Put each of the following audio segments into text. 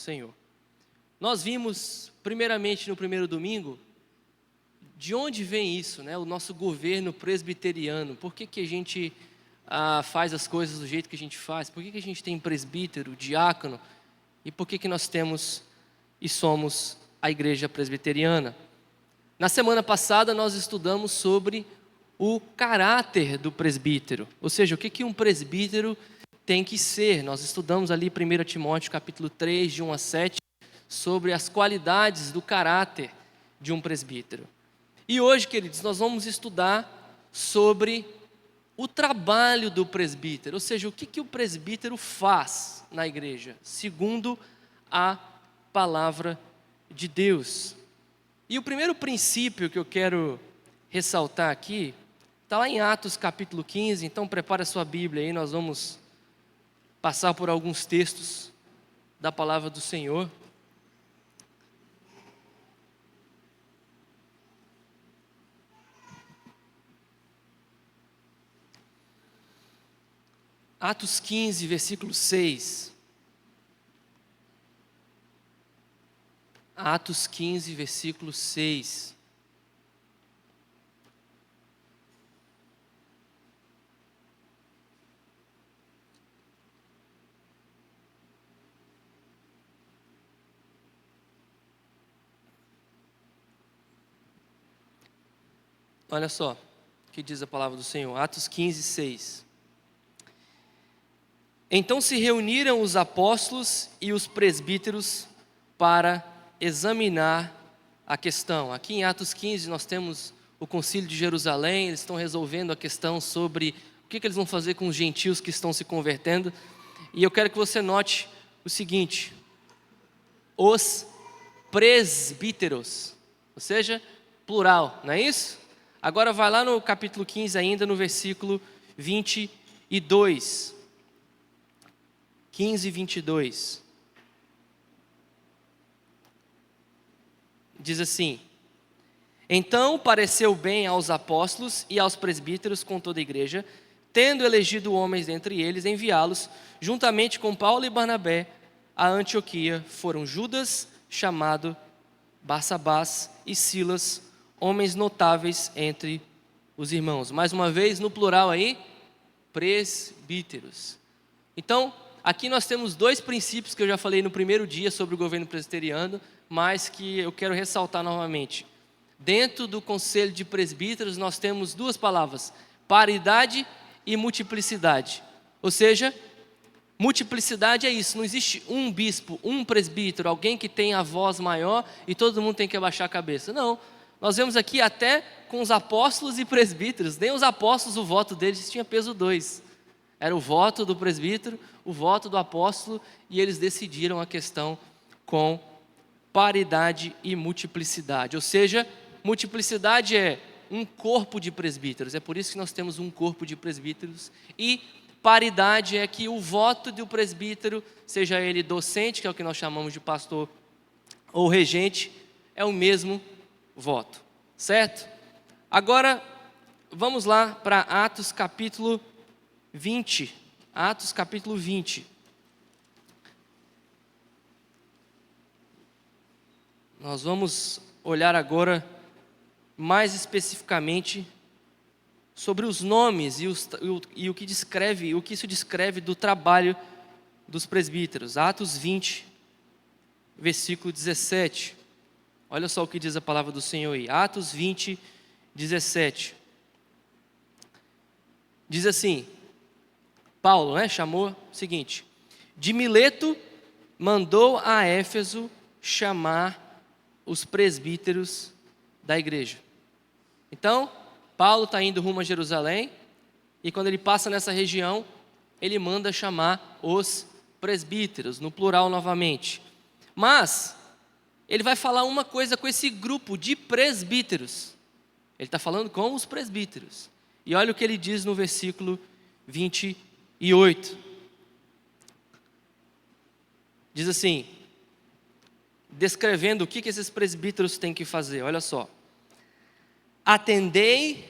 Senhor. Nós vimos, primeiramente no primeiro domingo, de onde vem isso, né? O nosso governo presbiteriano. Por que a gente faz as coisas do jeito que a gente faz? Por que a gente tem presbítero, diácono? E por que nós temos e somos a igreja presbiteriana? Na semana passada nós estudamos sobre o caráter do presbítero. Ou seja, o que um presbítero tem que ser. Nós estudamos ali 1 Timóteo capítulo 3, de 1 a 7, sobre as qualidades do caráter de um presbítero. E hoje, queridos, nós vamos estudar sobre o trabalho do presbítero, ou seja, o que o presbítero faz na igreja, segundo a palavra de Deus. E o primeiro princípio que eu quero ressaltar aqui, está lá em Atos capítulo 15, então prepara a sua Bíblia aí, nós vamos passar por alguns textos da palavra do Senhor. Atos 15, versículo 6. Atos 15, versículo 6. Olha só o que diz a palavra do Senhor. Atos 15, 6. Então se reuniram os apóstolos e os presbíteros para examinar a questão. Aqui em Atos 15 nós temos o concílio de Jerusalém, eles estão resolvendo a questão sobre o que eles vão fazer com os gentios que estão se convertendo. E eu quero que você note o seguinte: os presbíteros, ou seja, plural, não é isso? Agora vai lá no capítulo 15 ainda, no versículo 22. 15, 22. Diz assim: então pareceu bem aos apóstolos e aos presbíteros com toda a igreja, tendo elegido homens dentre eles, enviá-los, juntamente com Paulo e Barnabé, a Antioquia, foram Judas, chamado Barsabás, e Silas, homens notáveis entre os irmãos. Mais uma vez, no plural aí, presbíteros. Então, aqui nós temos dois princípios que eu já falei no primeiro dia sobre o governo presbiteriano, mas que eu quero ressaltar novamente. Dentro do conselho de presbíteros nós temos duas palavras: paridade e multiplicidade. Ou seja, multiplicidade é isso, não existe um bispo, um presbítero, alguém que tem a voz maior e todo mundo tem que abaixar a cabeça. Não, nós vemos aqui até com os apóstolos e presbíteros, nem os apóstolos o voto deles tinha peso 2. Era o voto do presbítero, o voto do apóstolo, e eles decidiram a questão com paridade e multiplicidade. Ou seja, multiplicidade é um corpo de presbíteros, é por isso que nós temos um corpo de presbíteros, e paridade é que o voto do presbítero, seja ele docente, que é o que nós chamamos de pastor, ou regente, é o mesmo voto, certo? Agora, vamos lá para Atos capítulo 20. Atos capítulo 20. Nós vamos olhar agora mais especificamente sobre os nomes e o que isso descreve do trabalho dos presbíteros. Atos 20, versículo 17. Olha só o que diz a palavra do Senhor aí. Atos 20, 17. Diz assim: Paulo, chamou o seguinte: de Mileto mandou a Éfeso chamar os presbíteros da igreja. Então, Paulo está indo rumo a Jerusalém, e quando ele passa nessa região, ele manda chamar os presbíteros, no plural novamente. Mas ele vai falar uma coisa com esse grupo de presbíteros. Ele está falando com os presbíteros. E olha o que ele diz no versículo 28. Diz assim, descrevendo o que esses presbíteros têm que fazer. Olha só: atendei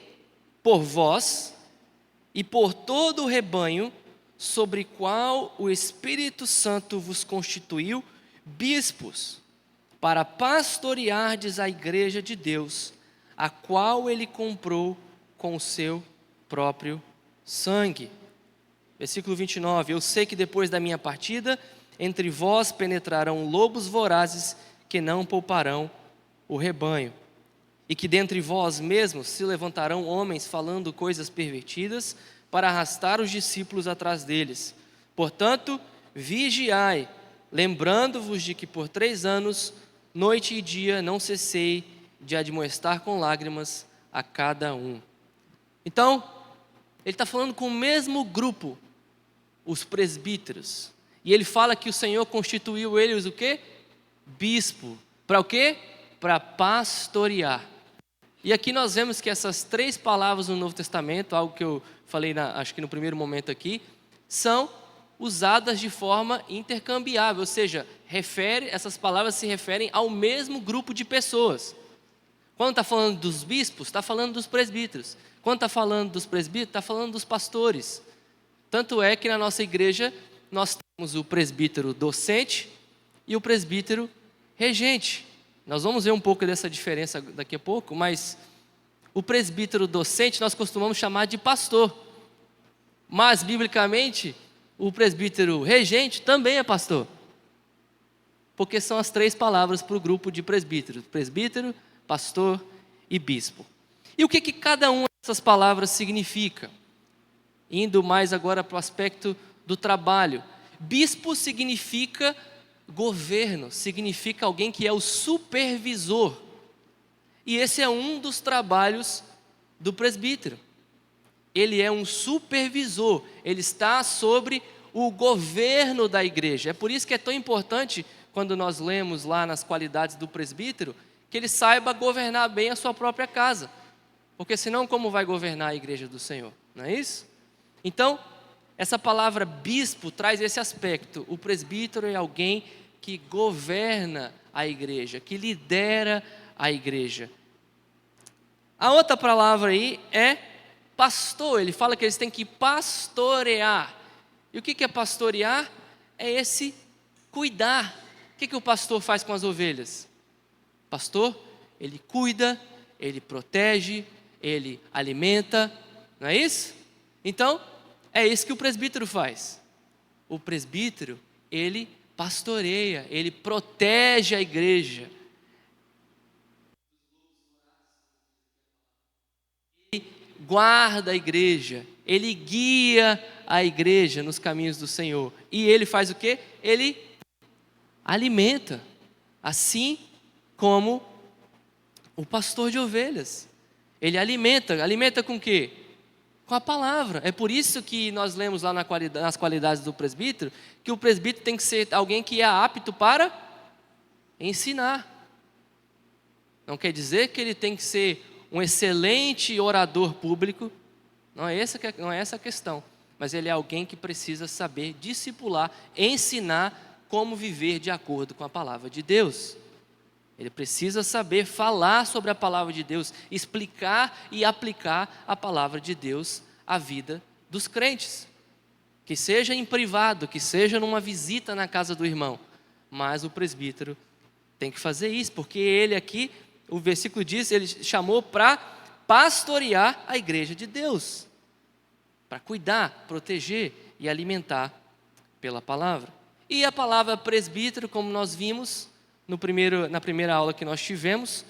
por vós e por todo o rebanho sobre qual o Espírito Santo vos constituiu, bispos, para pastoreardes a igreja de Deus, a qual ele comprou com o seu próprio sangue. Versículo 29, eu sei que depois da minha partida, entre vós penetrarão lobos vorazes que não pouparão o rebanho, e que dentre vós mesmos se levantarão homens falando coisas pervertidas para arrastar os discípulos atrás deles. Portanto, vigiai, lembrando-vos de que por 3 anos, noite e dia, não cessei de admoestar com lágrimas a cada um. Então, ele está falando com o mesmo grupo, os presbíteros. E ele fala que o Senhor constituiu eles o quê? Bispo. Para o quê? Para pastorear. E aqui nós vemos que essas 3 palavras no Novo Testamento, algo que eu falei acho que no primeiro momento aqui, são usadas de forma intercambiável, ou seja, essas palavras se referem ao mesmo grupo de pessoas. Quando está falando dos bispos, está falando dos presbíteros. Quando está falando dos presbíteros, está falando dos pastores. Tanto é que na nossa igreja nós temos o presbítero docente e o presbítero regente. Nós vamos ver um pouco dessa diferença daqui a pouco, mas o presbítero docente nós costumamos chamar de pastor. Mas, biblicamente, o presbítero regente também é pastor. Porque são as 3 palavras para o grupo de presbíteros: presbítero, pastor e bispo. E o que cada uma dessas palavras significa? Indo mais agora para o aspecto do trabalho. Bispo significa governo, significa alguém que é o supervisor. E esse é um dos trabalhos do presbítero. Ele é um supervisor, ele está sobre o governo da igreja. É por isso que é tão importante, quando nós lemos lá nas qualidades do presbítero, que ele saiba governar bem a sua própria casa. Porque senão como vai governar a igreja do Senhor? Não é isso? Então, essa palavra bispo traz esse aspecto. O presbítero é alguém que governa a igreja, que lidera a igreja. A outra palavra aí é pastor. Ele fala que eles têm que pastorear. E o que é pastorear? É esse cuidar. O que o pastor faz com as ovelhas? Pastor, ele cuida, ele protege, ele alimenta, não é isso? Então, é isso que o presbítero faz. O presbítero, ele pastoreia, ele protege a igreja. Ele guarda a igreja, ele guia a igreja nos caminhos do Senhor. E ele faz o quê? Ele alimenta, assim como o pastor de ovelhas. Ele alimenta com o quê? Com a palavra. É por isso que nós lemos lá nas qualidades do presbítero, que o presbítero tem que ser alguém que é apto para ensinar. Não quer dizer que ele tem que ser um excelente orador público, não é essa a questão, mas ele é alguém que precisa saber discipular, ensinar como viver de acordo com a palavra de Deus. Ele precisa saber falar sobre a palavra de Deus, explicar e aplicar a palavra de Deus à vida dos crentes. Que seja em privado, que seja numa visita na casa do irmão. Mas o presbítero tem que fazer isso, porque ele aqui, o versículo diz, ele chamou para pastorear a igreja de Deus. Para cuidar, proteger e alimentar pela palavra. E a palavra presbítero, como nós vimos na primeira aula que nós tivemos,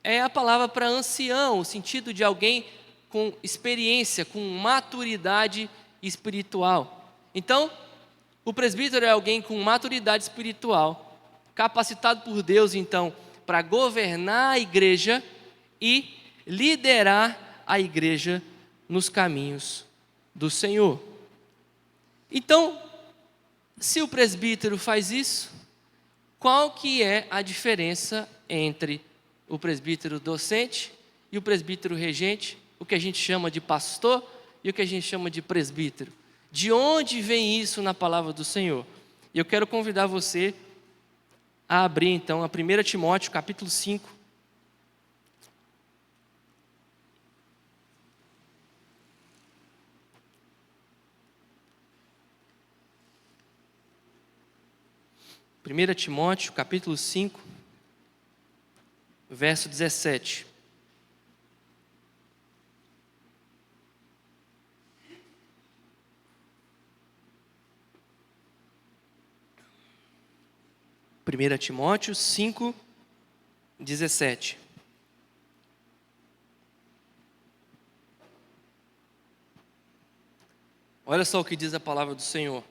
é a palavra para ancião, o sentido de alguém com experiência, com maturidade espiritual. Então, o presbítero é alguém com maturidade espiritual, capacitado por Deus, então, para governar a igreja e liderar a igreja nos caminhos do Senhor. Então, se o presbítero faz isso, qual que é a diferença entre o presbítero docente e o presbítero regente, o que a gente chama de pastor e o que a gente chama de presbítero? De onde vem isso na palavra do Senhor? E eu quero convidar você a abrir então a 1 Timóteo capítulo 5. 1 Timóteo, capítulo 5, verso 17. Primeira Timóteo 5, 17. Olha só o que diz a palavra do Senhor.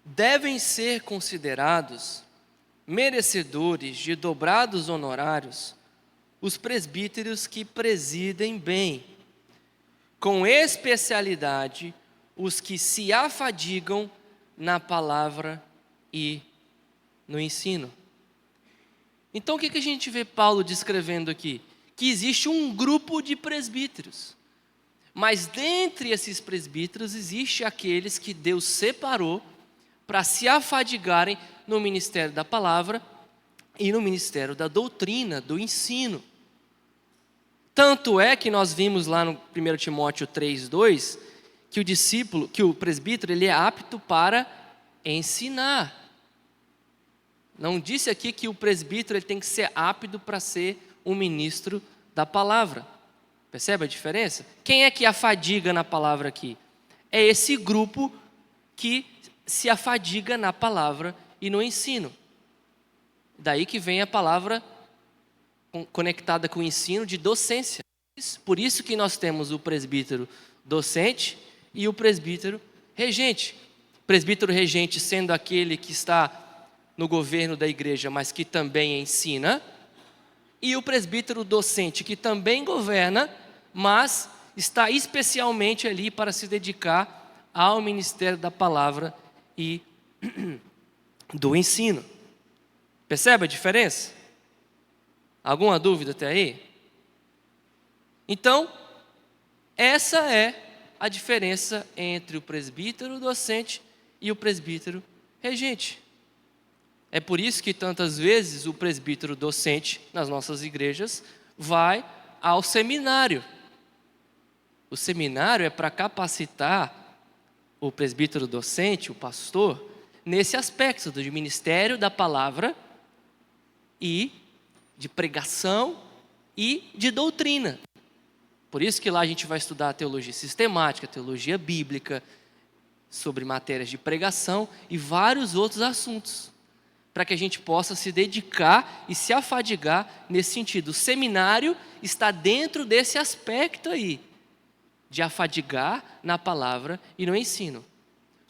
Devem ser considerados merecedores de dobrados honorários os presbíteros que presidem bem, com especialidade os que se afadigam na palavra e no ensino. Então o que a gente vê Paulo descrevendo aqui? Que existe um grupo de presbíteros, mas dentre esses presbíteros existe aqueles que Deus separou para se afadigarem no ministério da palavra e no ministério da doutrina, do ensino. Tanto é que nós vimos lá no 1 Timóteo 3:2 que o presbítero, ele é apto para ensinar. Não disse aqui que o presbítero ele tem que ser apto para ser um ministro da palavra. Percebe a diferença? Quem é que afadiga na palavra aqui? É esse grupo que se afadiga na palavra e no ensino. Daí que vem a palavra conectada com o ensino de docência. Por isso que nós temos o presbítero docente e o presbítero regente. O presbítero regente sendo aquele que está no governo da igreja, mas que também ensina, e o presbítero docente que também governa, mas está especialmente ali para se dedicar ao ministério da palavra e do ensino. Percebe a diferença? Alguma dúvida até aí? Então, essa é a diferença entre o presbítero docente e o presbítero regente. É por isso que tantas vezes o presbítero docente nas nossas igrejas vai ao seminário. O seminário é para capacitar o presbítero docente, o pastor, nesse aspecto do ministério da palavra e de pregação e de doutrina. Por isso que lá a gente vai estudar a teologia sistemática, a teologia bíblica, sobre matérias de pregação e vários outros assuntos, para que a gente possa se dedicar e se afadigar nesse sentido. O seminário está dentro desse aspecto aí, de afadigar na palavra e no ensino.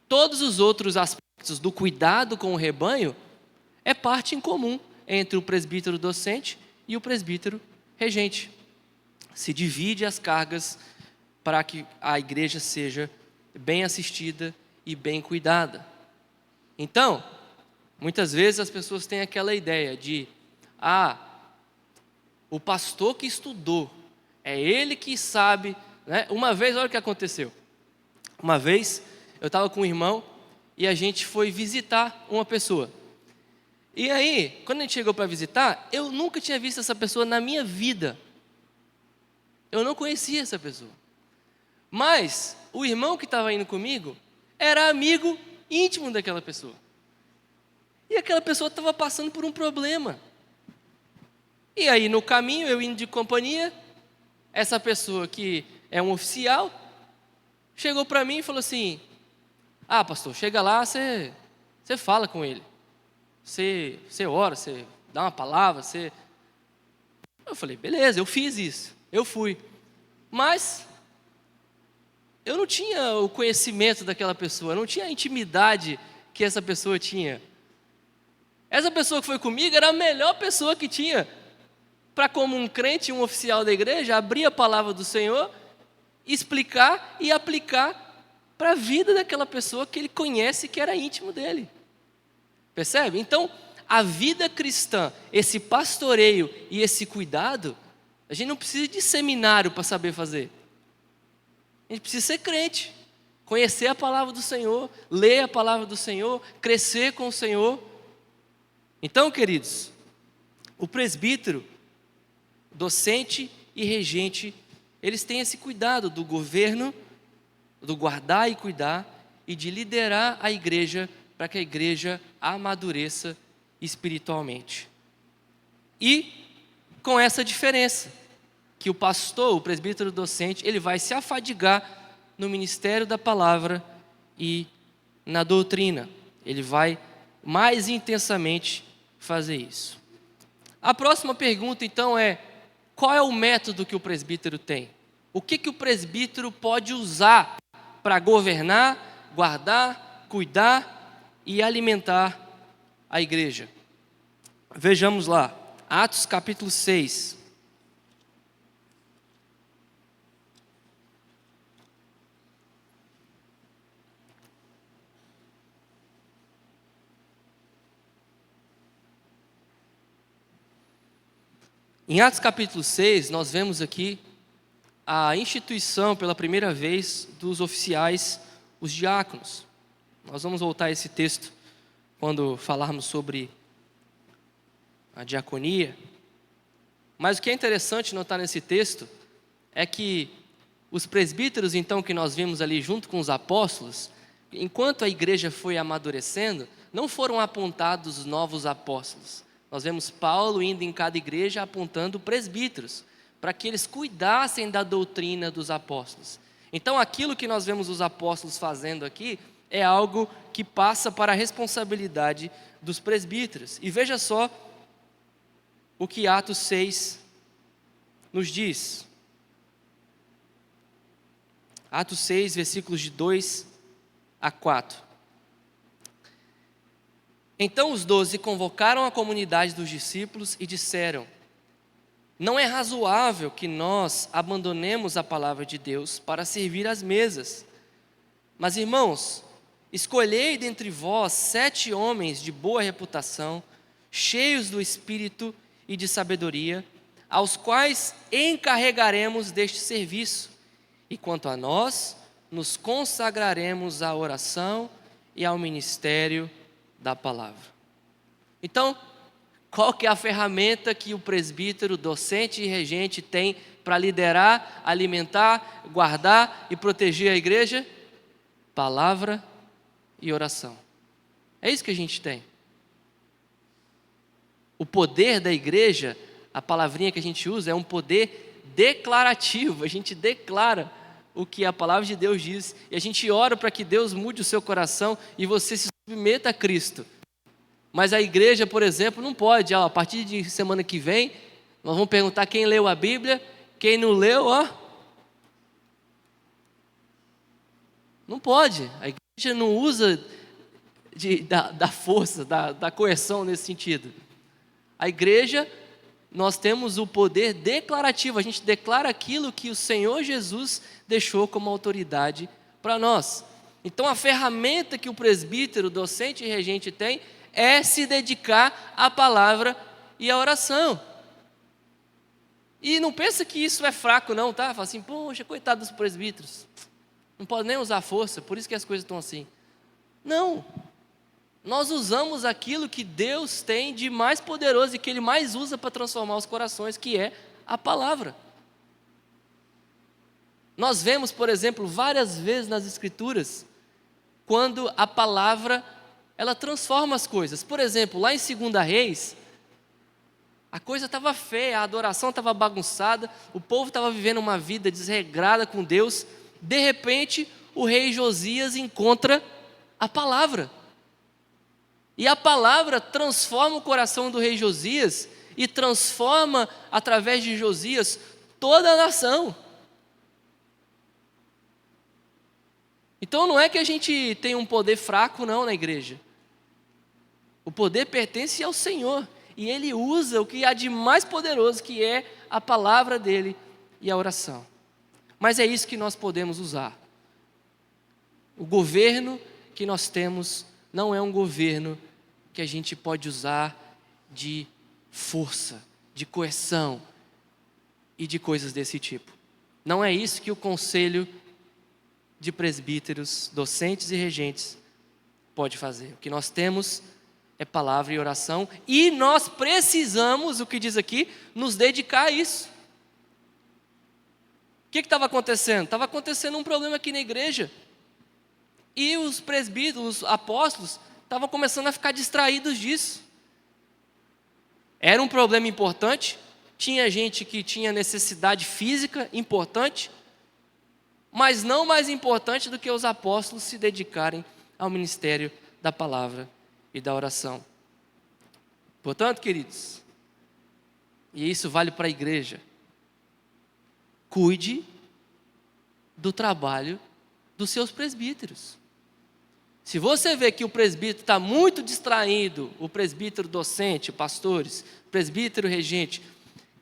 Todos os outros aspectos do cuidado com o rebanho é parte em comum entre o presbítero docente e o presbítero regente. Se divide as cargas para que a igreja seja bem assistida e bem cuidada. Então, muitas vezes as pessoas têm aquela ideia de, o pastor que estudou, é ele que sabe, né? Uma vez, olha o que aconteceu. Uma vez, eu estava com um irmão e a gente foi visitar uma pessoa. E aí, quando a gente chegou para visitar, eu nunca tinha visto essa pessoa na minha vida. Eu não conhecia essa pessoa. Mas o irmão que estava indo comigo era amigo íntimo daquela pessoa. E aquela pessoa estava passando por um problema. E aí no caminho, eu indo de companhia, essa pessoa que é um oficial, chegou para mim e falou assim: pastor, chega lá, você fala com ele. Você ora, você dá uma palavra, Eu falei, beleza, eu fiz isso, eu fui. Mas eu não tinha o conhecimento daquela pessoa, eu não tinha a intimidade que essa pessoa tinha. Essa pessoa que foi comigo era a melhor pessoa que tinha para, como um crente, um oficial da igreja, abrir a palavra do Senhor, explicar e aplicar para a vida daquela pessoa que ele conhece, que era íntimo dele. Percebe? Então, a vida cristã, esse pastoreio e esse cuidado, a gente não precisa de seminário para saber fazer. A gente precisa ser crente, conhecer a palavra do Senhor, ler a palavra do Senhor, crescer com o Senhor. Então, queridos, o presbítero, docente e regente, eles têm esse cuidado do governo, do guardar e cuidar, e de liderar a igreja para que a igreja amadureça espiritualmente. E com essa diferença, que o pastor, o presbítero docente, ele vai se afadigar no ministério da palavra e na doutrina. Ele vai mais intensamente fazer isso. A próxima pergunta, então, é: qual é o método que o presbítero tem? O que o presbítero pode usar para governar, guardar, cuidar e alimentar a igreja? Vejamos lá, Atos capítulo 6. Em Atos capítulo 6, nós vemos aqui a instituição pela primeira vez dos oficiais, os diáconos. Nós vamos voltar a esse texto quando falarmos sobre a diaconia. Mas o que é interessante notar nesse texto é que os presbíteros, então, que nós vimos ali junto com os apóstolos, enquanto a igreja foi amadurecendo, não foram apontados novos apóstolos. Nós vemos Paulo indo em cada igreja apontando presbíteros, para que eles cuidassem da doutrina dos apóstolos. Então, aquilo que nós vemos os apóstolos fazendo aqui é algo que passa para a responsabilidade dos presbíteros. E veja só o que Atos 6 nos diz. Atos 6, versículos de 2 a 4. Então os 12 convocaram a comunidade dos discípulos e disseram: não é razoável que nós abandonemos a palavra de Deus para servir às mesas. Mas, irmãos, escolhei dentre vós 7 homens de boa reputação, cheios do Espírito e de sabedoria, aos quais encarregaremos deste serviço. E quanto a nós, nos consagraremos à oração e ao ministério da palavra. Então, qual que é a ferramenta que o presbítero, docente e regente tem para liderar, alimentar, guardar e proteger a igreja? Palavra e oração. É isso que a gente tem. O poder da igreja, a palavrinha que a gente usa, é um poder declarativo. A gente declara o que a palavra de Deus diz e a gente ora para que Deus mude o seu coração e você se submeta a Cristo. Mas a igreja, por exemplo, não pode. A partir de semana que vem, nós vamos perguntar quem leu a Bíblia, quem não leu, não pode. A igreja não usa da força, da coerção nesse sentido. A igreja, nós temos o poder declarativo. A gente declara aquilo que o Senhor Jesus deixou como autoridade para nós. Então a ferramenta que o presbítero, docente e regente tem é se dedicar à palavra e à oração. E não pensa que isso é fraco não, tá? Fala assim, poxa, coitado dos presbíteros, não pode nem usar força, por isso que as coisas estão assim. Não, nós usamos aquilo que Deus tem de mais poderoso e que Ele mais usa para transformar os corações, que é a palavra. Nós vemos, por exemplo, várias vezes nas Escrituras, quando a palavra ela transforma as coisas. Por exemplo, lá em 2 Reis, a coisa estava feia, a adoração estava bagunçada, o povo estava vivendo uma vida desregrada com Deus. De repente, o rei Josias encontra a palavra. E a palavra transforma o coração do rei Josias e transforma, através de Josias, toda a nação. Então não é que a gente tem um poder fraco não na igreja. O poder pertence ao Senhor e Ele usa o que há de mais poderoso, que é a palavra dEle e a oração. Mas é isso que nós podemos usar. O governo que nós temos não é um governo que a gente pode usar de força, de coerção e de coisas desse tipo. Não é isso que o conselho de presbíteros, docentes e regentes pode fazer. O que nós temos é palavra e oração, e nós precisamos, o que diz aqui, nos dedicar a isso. O que estava acontecendo? Estava acontecendo um problema aqui na igreja, e os presbíteros, os apóstolos, estavam começando a ficar distraídos disso. Era um problema importante, tinha gente que tinha necessidade física importante, mas não mais importante do que os apóstolos se dedicarem ao ministério da palavra e da oração. Portanto, queridos, e isso vale para a igreja, cuide do trabalho dos seus presbíteros. Se você vê que o presbítero está muito distraído, o presbítero docente, pastores, presbítero regente,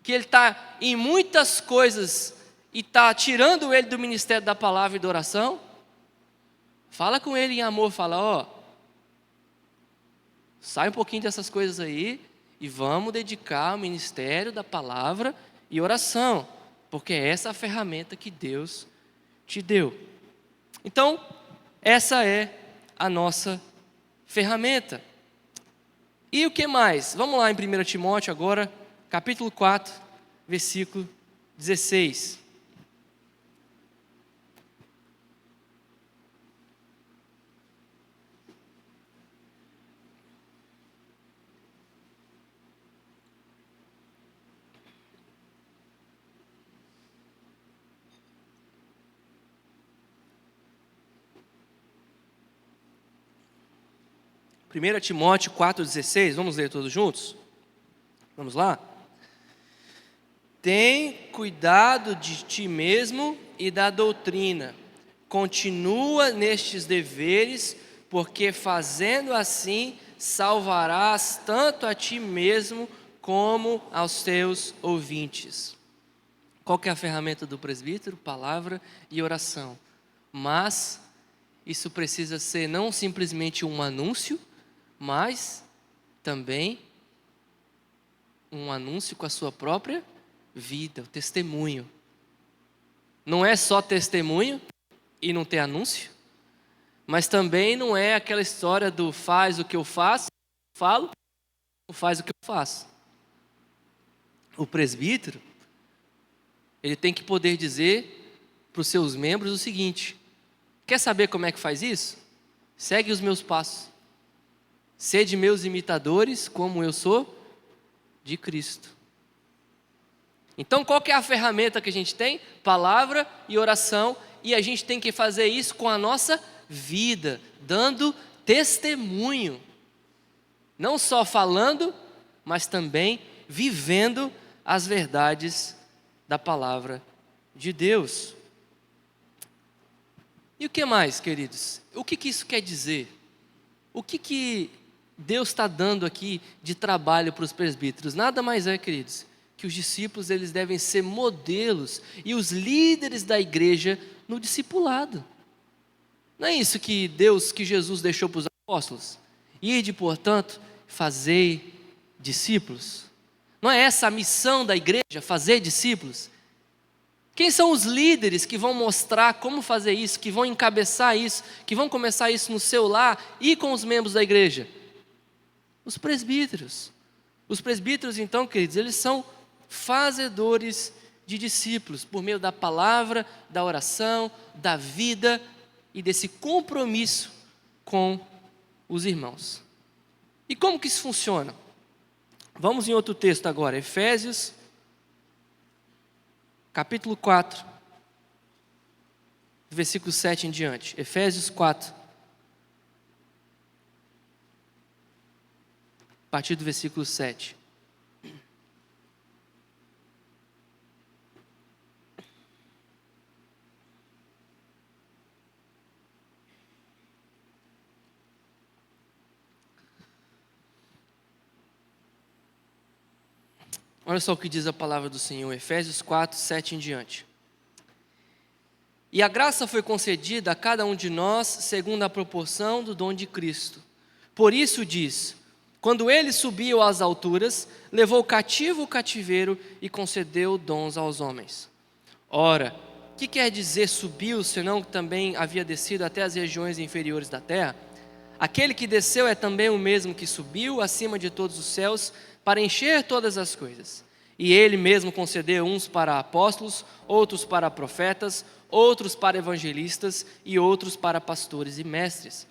que ele está em muitas coisas e está tirando ele do ministério da palavra e da oração, fala com ele em amor, fala, sai um pouquinho dessas coisas aí e vamos dedicar ao ministério da palavra e oração, porque é essa a ferramenta que Deus te deu. Então, essa é a nossa ferramenta. E o que mais? Vamos lá em 1 Timóteo agora, capítulo 4, versículo 16. 1 Timóteo 4,16, vamos ler todos juntos? Vamos lá? Tem cuidado de ti mesmo e da doutrina, continua nestes deveres, porque fazendo assim salvarás tanto a ti mesmo como aos teus ouvintes. Qual que é a ferramenta do presbítero? Palavra e oração. Mas isso precisa ser não simplesmente um anúncio, mas também um anúncio com a sua própria vida, o testemunho. Não é só testemunho e não ter anúncio, mas também não é aquela história do faz o que eu faço, falo, ou faz o que eu faço. O presbítero, ele tem que poder dizer para os seus membros o seguinte: quer saber como é que faz isso? Segue os meus passos. Sede meus imitadores, como eu sou de Cristo. Então, qual que é a ferramenta que a gente tem? Palavra e oração, e a gente tem que fazer isso com a nossa vida, dando testemunho. Não só falando, mas também vivendo as verdades da palavra de Deus. E o que mais, queridos? O que isso quer dizer? O que Deus está dando aqui de trabalho para os presbíteros? Nada mais é, queridos, que os discípulos eles devem ser modelos e os líderes da igreja no discipulado. Não é isso que Jesus deixou para os apóstolos? Ide, portanto, fazei discípulos. Não é essa a missão da igreja, fazer discípulos? Quem são os líderes que vão mostrar como fazer isso, que vão encabeçar isso, que vão começar isso no seu lar e com os membros da igreja? Os presbíteros. Os presbíteros, então, queridos, eles são fazedores de discípulos, por meio da palavra, da oração, da vida e desse compromisso com os irmãos. E como que isso funciona? Vamos em outro texto agora, Efésios, capítulo 4, versículo 7 em diante. Efésios 4. A partir do versículo 7. Olha só o que diz a palavra do Senhor, Efésios 4, 7 em diante. E a graça foi concedida a cada um de nós segundo a proporção do dom de Cristo. Por isso diz: quando ele subiu às alturas, levou cativo o cativeiro e concedeu dons aos homens. Ora, o que quer dizer subiu, senão que também havia descido até as regiões inferiores da terra? Aquele que desceu é também o mesmo que subiu acima de todos os céus para encher todas as coisas. E ele mesmo concedeu uns para apóstolos, outros para profetas, outros para evangelistas e outros para pastores e mestres,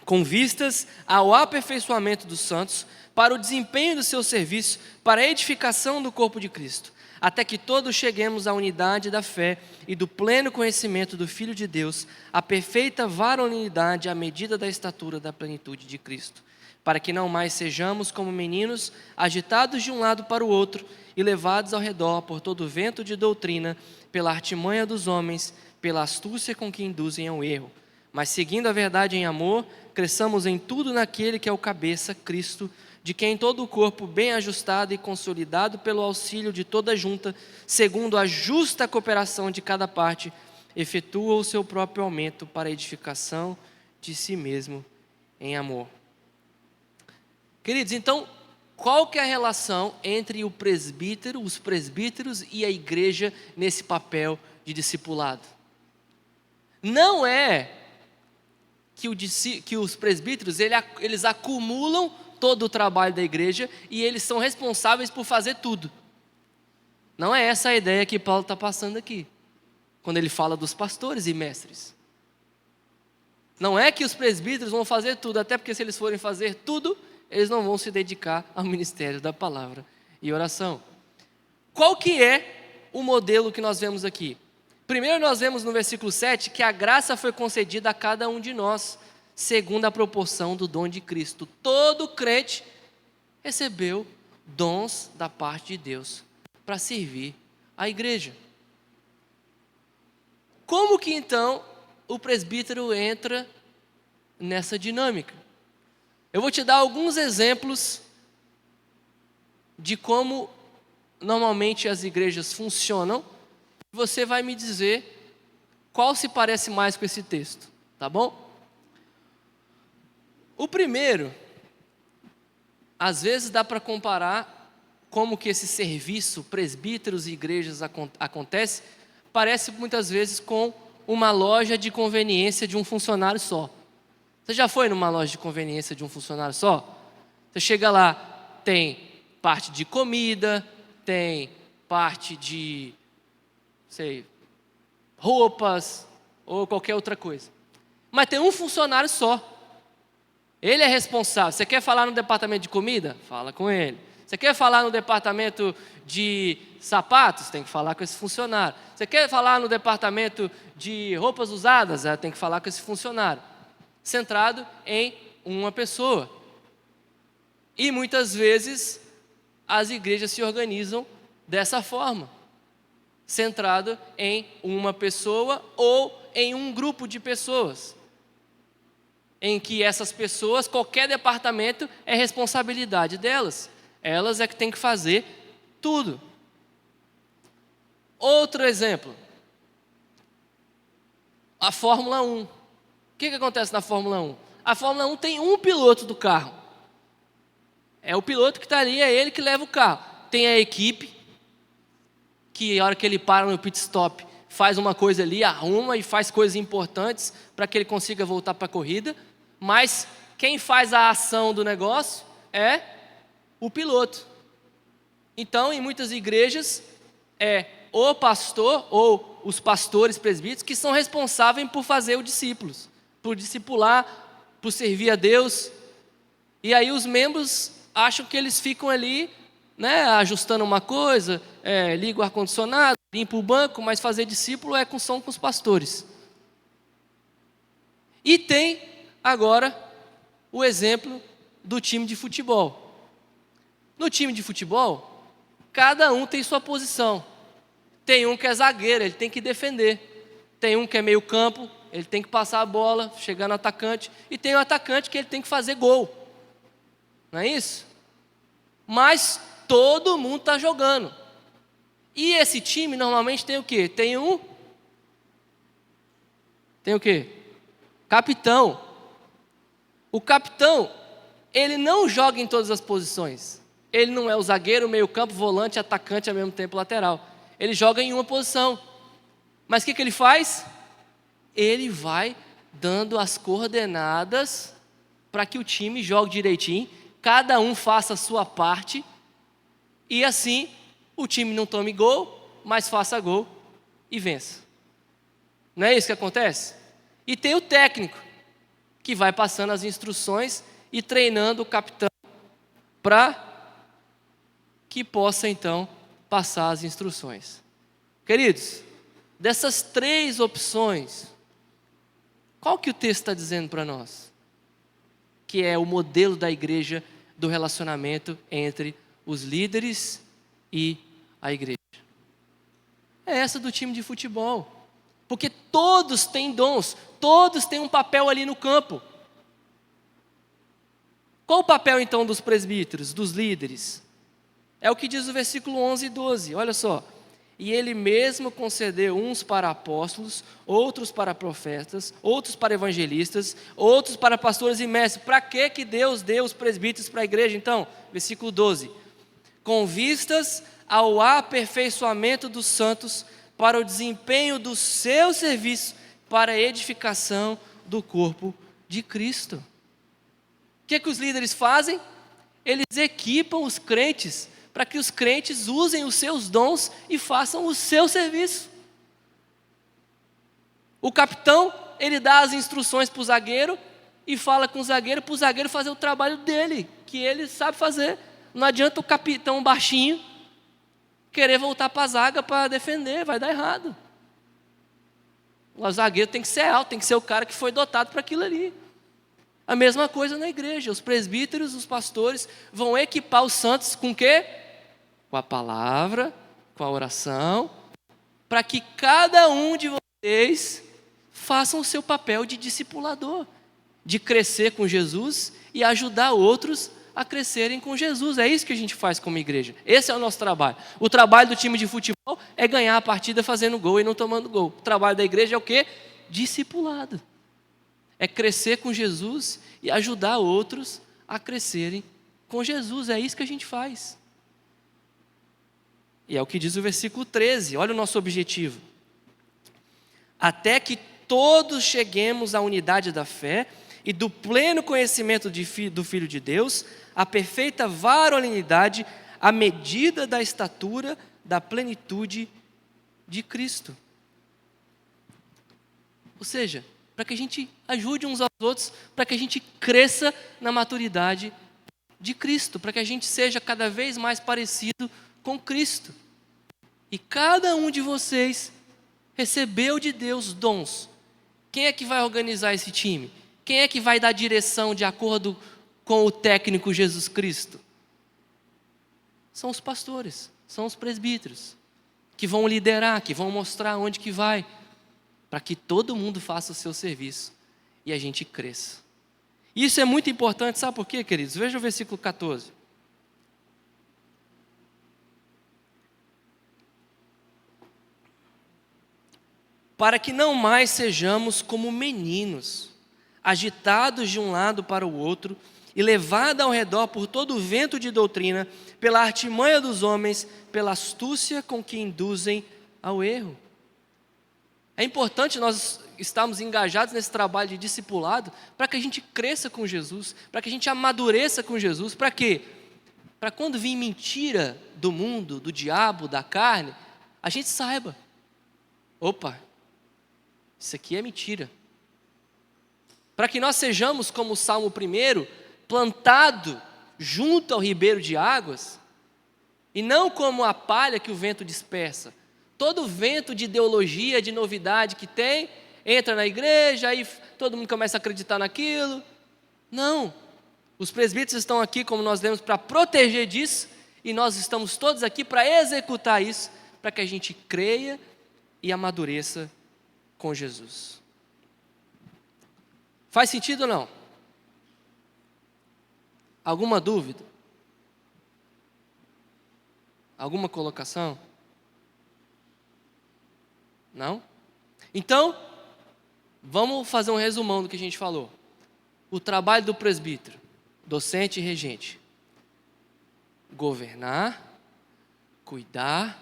com vistas ao aperfeiçoamento dos santos, para o desempenho do seu serviço, para a edificação do corpo de Cristo, até que todos cheguemos à unidade da fé e do pleno conhecimento do Filho de Deus, à perfeita varonilidade à medida da estatura da plenitude de Cristo, para que não mais sejamos como meninos, agitados de um lado para o outro e levados ao redor por todo vento de doutrina, pela artimanha dos homens, pela astúcia com que induzem ao erro, mas seguindo a verdade em amor, cresçamos em tudo naquele que é o cabeça, Cristo, de quem todo o corpo, bem ajustado e consolidado pelo auxílio de toda a junta, segundo a justa cooperação de cada parte, efetua o seu próprio aumento para a edificação de si mesmo em amor. Queridos, então, qual que é a relação entre o presbítero, os presbíteros e a igreja nesse papel de discipulado? Não é que os presbíteros eles acumulam todo o trabalho da igreja e eles são responsáveis por fazer tudo. Não é essa a ideia que Paulo está passando aqui, quando ele fala dos pastores e mestres. Não é que os presbíteros vão fazer tudo, até porque se eles forem fazer tudo, eles não vão se dedicar ao ministério da palavra e oração. Qual que é o modelo que nós vemos aqui? Primeiro nós vemos no versículo 7 que a graça foi concedida a cada um de nós, segundo a proporção do dom de Cristo. Todo crente recebeu dons da parte de Deus para servir a igreja. Como que então o presbítero entra nessa dinâmica? Eu vou te dar alguns exemplos de como normalmente as igrejas funcionam. Você vai me dizer qual se parece mais com esse texto, tá bom? O primeiro, às vezes dá para comparar como que esse serviço, presbíteros e igrejas acontece, parece muitas vezes com uma loja de conveniência de um funcionário só. Você já foi numa loja de conveniência de um funcionário só? Você chega lá, tem parte de comida, tem parte de, roupas ou qualquer outra coisa. Mas tem um funcionário só. Ele é responsável. Você quer falar no departamento de comida? Fala com ele. Você quer falar no departamento de sapatos? Tem que falar com esse funcionário. Você quer falar no departamento de roupas usadas? Tem que falar com esse funcionário. Centrado em uma pessoa. E muitas vezes as igrejas se organizam dessa forma. Centrado em uma pessoa ou em um grupo de pessoas. Em que essas pessoas, qualquer departamento é responsabilidade delas. Elas é que têm que fazer tudo. Outro exemplo. A Fórmula 1. O que acontece na Fórmula 1? A Fórmula 1 tem um piloto do carro. É o piloto que está ali, é ele que leva o carro. Tem a equipe, que a hora que ele para no pit stop, faz uma coisa ali, arruma e faz coisas importantes para que ele consiga voltar para a corrida. Mas quem faz a ação do negócio é o piloto. Então, em muitas igrejas, é o pastor ou os pastores presbíteros que são responsáveis por fazer os discípulos, por discipular, por servir a Deus. E aí os membros acham que eles ficam ali, né, ajustando uma coisa, liga o ar-condicionado, limpa o banco, mas fazer discípulo são com os pastores. E tem agora o exemplo do time de futebol. No time de futebol, cada um tem sua posição. Tem um que é zagueiro, ele tem que defender. Tem um que é meio campo, ele tem que passar a bola, chegar no atacante. E tem o atacante que ele tem que fazer gol. Não é isso? Mas todo mundo está jogando. E esse time normalmente tem o quê? Tem o quê? Capitão. O capitão, ele não joga em todas as posições. Ele não é o zagueiro, meio campo, volante, atacante, ao mesmo tempo lateral. Ele joga em uma posição. Mas o que ele faz? Ele vai dando as coordenadas para que o time jogue direitinho, cada um faça a sua parte, e assim o time não tome gol, mas faça gol e vença. Não é isso que acontece? E tem o técnico. que vai passando as instruções e treinando o capitão para que possa então passar as instruções. Queridos, dessas 3 opções, qual que o texto está dizendo para nós? Que é o modelo da igreja do relacionamento entre os líderes e a igreja. É essa do time de futebol. Porque todos têm dons, todos têm um papel ali no campo. Qual o papel então dos presbíteros, dos líderes? É o que diz o versículo 11 e 12, olha só. E ele mesmo concedeu uns para apóstolos, outros para profetas, outros para evangelistas, outros para pastores e mestres. Para que Deus deu os presbíteros para a igreja então? Versículo 12. Com vistas ao aperfeiçoamento dos santos, para o desempenho do seu serviço, para a edificação do corpo de Cristo. O que os líderes fazem? Eles equipam os crentes para que os crentes usem os seus dons e façam o seu serviço. O capitão, ele dá as instruções para o zagueiro e fala com o zagueiro para o zagueiro fazer o trabalho dele, que ele sabe fazer. Não adianta o capitão baixinho querer voltar para a zaga para defender, vai dar errado. O zagueiro tem que ser alto, tem que ser o cara que foi dotado para aquilo ali. A mesma coisa na igreja, os presbíteros, os pastores vão equipar os santos com o quê? Com a palavra, com a oração, para que cada um de vocês façam o seu papel de discipulador, de crescer com Jesus e ajudar outros a crescerem com Jesus. É isso que a gente faz como igreja. Esse é o nosso trabalho. O trabalho do time de futebol é ganhar a partida fazendo gol e não tomando gol. O trabalho da igreja é o quê? Discipulado. É crescer com Jesus e ajudar outros a crescerem com Jesus. É isso que a gente faz. E é o que diz o versículo 13. Olha o nosso objetivo. Até que todos cheguemos à unidade da fé e do pleno conhecimento do Filho de Deus, a perfeita varonilidade, à medida da estatura da plenitude de Cristo. Ou seja, para que a gente ajude uns aos outros, para que a gente cresça na maturidade de Cristo, para que a gente seja cada vez mais parecido com Cristo. E cada um de vocês recebeu de Deus dons. Quem é que vai organizar esse time? Quem é que vai dar direção de acordo com o técnico Jesus Cristo? São os pastores, são os presbíteros, que vão liderar, que vão mostrar onde que vai, para que todo mundo faça o seu serviço e a gente cresça. Isso é muito importante, sabe por quê, queridos? Veja o versículo 14. Para que não mais sejamos como meninos, agitados de um lado para o outro e levados ao redor por todo o vento de doutrina, pela artimanha dos homens, pela astúcia com que induzem ao erro. É importante nós estarmos engajados nesse trabalho de discipulado para que a gente cresça com Jesus, para que a gente amadureça com Jesus. Para quê? Para quando vir mentira do mundo, do diabo, da carne, a gente saiba, opa, isso aqui é mentira. Para que nós sejamos como o Salmo 1, plantado junto ao ribeiro de águas, e não como a palha que o vento dispersa. Todo vento de ideologia, de novidade que tem, entra na igreja, aí todo mundo começa a acreditar naquilo. Não, os presbíteros estão aqui, como nós lemos, para proteger disso, e nós estamos todos aqui para executar isso, para que a gente creia e amadureça com Jesus. Faz sentido ou não? Alguma dúvida? Alguma colocação? Não? Então, vamos fazer um resumão do que a gente falou. O trabalho do presbítero, docente e regente: governar, cuidar,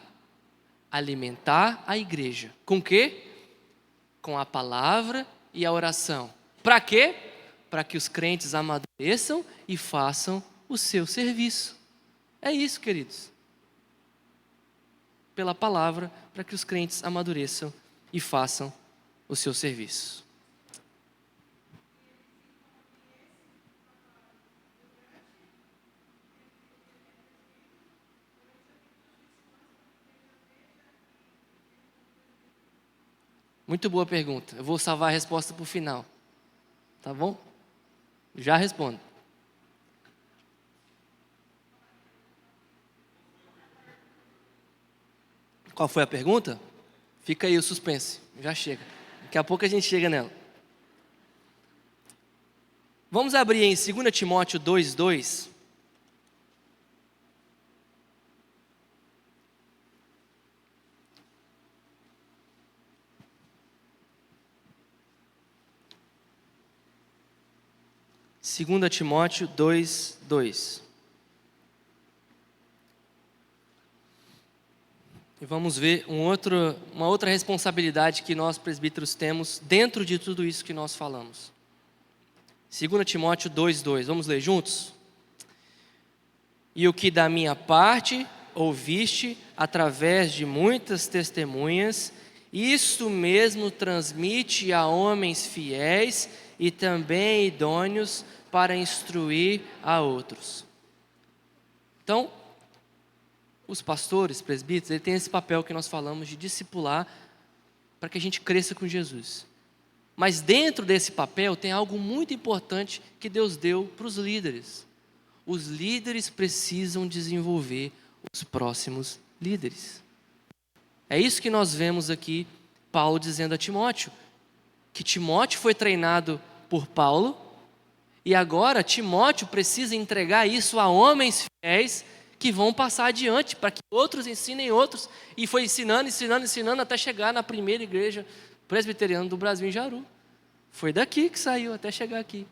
alimentar a igreja. Com quê? Com a palavra e a oração. Para quê? Para que os crentes amadureçam e façam o seu serviço. É isso, queridos. Pela palavra, para que os crentes amadureçam e façam o seu serviço. Muito boa pergunta. Eu vou salvar a resposta para o final. Tá bom? Já respondo. Qual foi a pergunta? Fica aí o suspense. Já chega. Daqui a pouco a gente chega nela. Vamos abrir em 2 Timóteo 2:2. Segunda Timóteo 2:2. E vamos ver uma outra responsabilidade que nós presbíteros temos dentro de tudo isso que nós falamos. 2 Timóteo 2:2. Vamos ler juntos? E o que da minha parte ouviste através de muitas testemunhas, isto mesmo transmite a homens fiéis e também idôneos para instruir a outros. Então, os pastores, presbíteros, ele tem esse papel que nós falamos de discipular para que a gente cresça com Jesus. Mas dentro desse papel tem algo muito importante que Deus deu para os líderes. Os líderes precisam desenvolver os próximos líderes. É isso que nós vemos aqui Paulo dizendo a Timóteo, que Timóteo foi treinado por Paulo e agora Timóteo precisa entregar isso a homens fiéis que vão passar adiante, para que outros ensinem outros. E foi ensinando, até chegar na primeira igreja presbiteriana do Brasil, em Jaru. Foi daqui que saiu, até chegar aqui.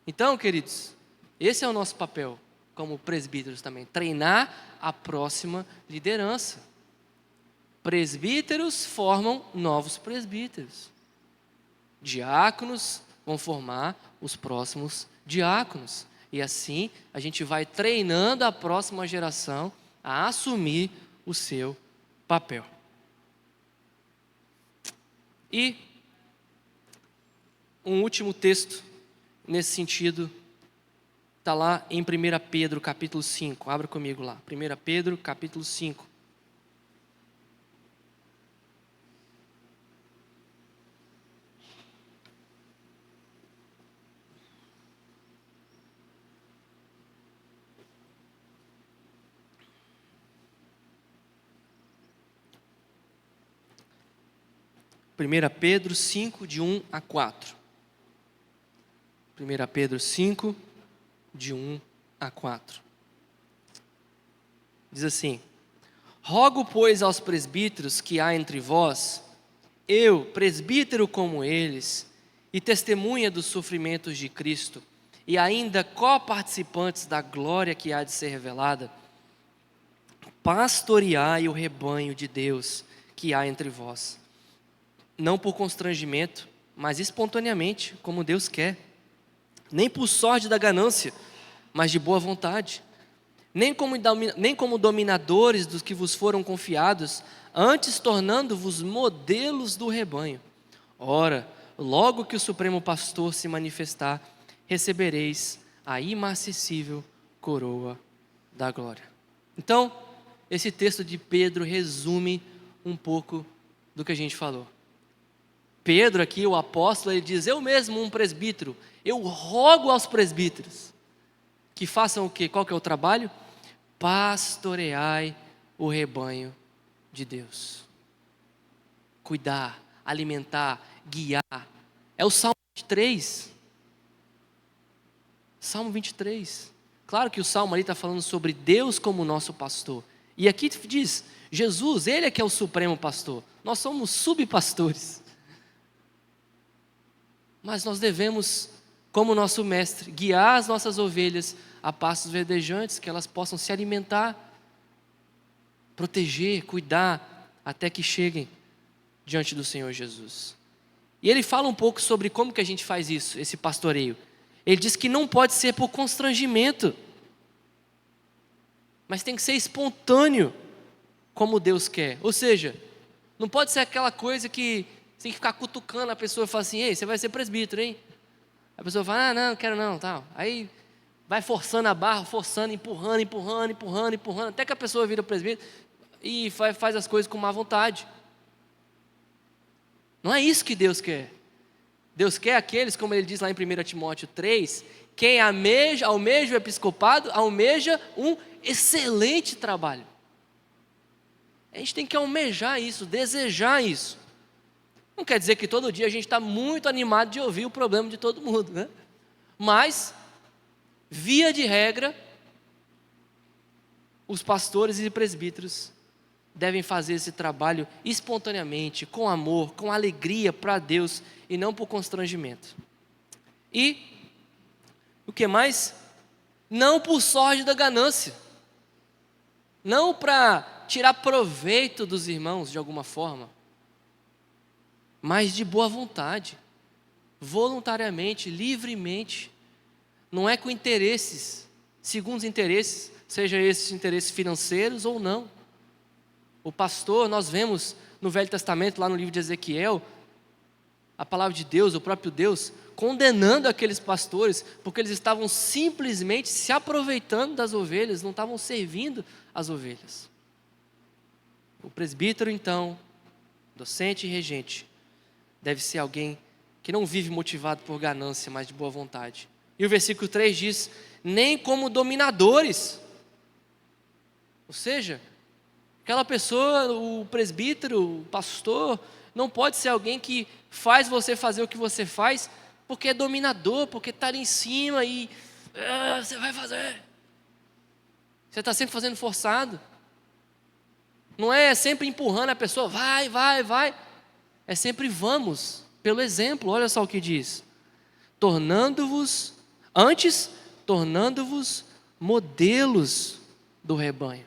Então, queridos, esse é o nosso papel, como presbíteros também, treinar a próxima liderança. Presbíteros formam novos presbíteros. Diáconos vão formar os próximos diáconos. E assim a gente vai treinando a próxima geração a assumir o seu papel. E um último texto nesse sentido está lá em 1 Pedro capítulo 5. Abra comigo lá. 1 Pedro capítulo 5. Primeira Pedro 5, de 1 a 4. 1 Pedro 5, de 1 a 4. Diz assim: Rogo, pois, aos presbíteros que há entre vós, eu, presbítero como eles, e testemunha dos sofrimentos de Cristo, e ainda coparticipantes da glória que há de ser revelada, pastoreai o rebanho de Deus que há entre vós, não por constrangimento, mas espontaneamente, como Deus quer, nem por sorte da ganância, mas de boa vontade, nem como dominadores dos que vos foram confiados, antes tornando-vos modelos do rebanho. Ora, logo que o Supremo Pastor se manifestar, recebereis a imarcessível coroa da glória. Então, esse texto de Pedro resume um pouco do que a gente falou. Pedro aqui, o apóstolo, ele diz: eu mesmo, um presbítero, eu rogo aos presbíteros que façam o quê? Qual que é o trabalho? Pastoreai o rebanho de Deus. Cuidar, alimentar, guiar. É o Salmo 23. Salmo 23. Claro que o Salmo ali está falando sobre Deus como nosso pastor. E aqui diz, Jesus, Ele é que é o supremo pastor. Nós somos subpastores. Mas nós devemos, como nosso mestre, guiar as nossas ovelhas a pastos verdejantes, que elas possam se alimentar, proteger, cuidar, até que cheguem diante do Senhor Jesus. E ele fala um pouco sobre como que a gente faz isso, esse pastoreio. Ele diz que não pode ser por constrangimento, mas tem que ser espontâneo, como Deus quer. Ou seja, não pode ser aquela coisa que você tem que ficar cutucando a pessoa e falar assim: ei, você vai ser presbítero, hein? A pessoa fala: não quero não, tal. Aí vai forçando a barra, empurrando, até que a pessoa vira presbítero e faz as coisas com má vontade. Não é isso que Deus quer. Deus quer aqueles, como ele diz lá em 1 Timóteo 3, quem almeja o episcopado, almeja um excelente trabalho. A gente tem que almejar isso, desejar isso. Não quer dizer que todo dia a gente está muito animado de ouvir o problema de todo mundo, né? Mas, via de regra, os pastores e presbíteros devem fazer esse trabalho espontaneamente, com amor, com alegria para Deus e não por constrangimento. E o que mais? Não por sorte da ganância. Não para tirar proveito dos irmãos de alguma forma, mas de boa vontade, voluntariamente, livremente. Não é com interesses, segundos interesses, seja esses interesses financeiros ou não. O pastor, nós vemos no Velho Testamento, lá no livro de Ezequiel, a palavra de Deus, o próprio Deus, condenando aqueles pastores, porque eles estavam simplesmente se aproveitando das ovelhas, não estavam servindo as ovelhas. O presbítero, então, docente e regente, deve ser alguém que não vive motivado por ganância, mas de boa vontade. E o versículo 3 diz, nem como dominadores. Ou seja, aquela pessoa, o presbítero, o pastor, não pode ser alguém que faz você fazer o que você faz, porque é dominador, porque está ali em cima e você vai fazer. Você está sempre fazendo forçado. Não é sempre empurrando a pessoa, vai. É sempre vamos, pelo exemplo. Olha só o que diz. Tornando-vos modelos do rebanho.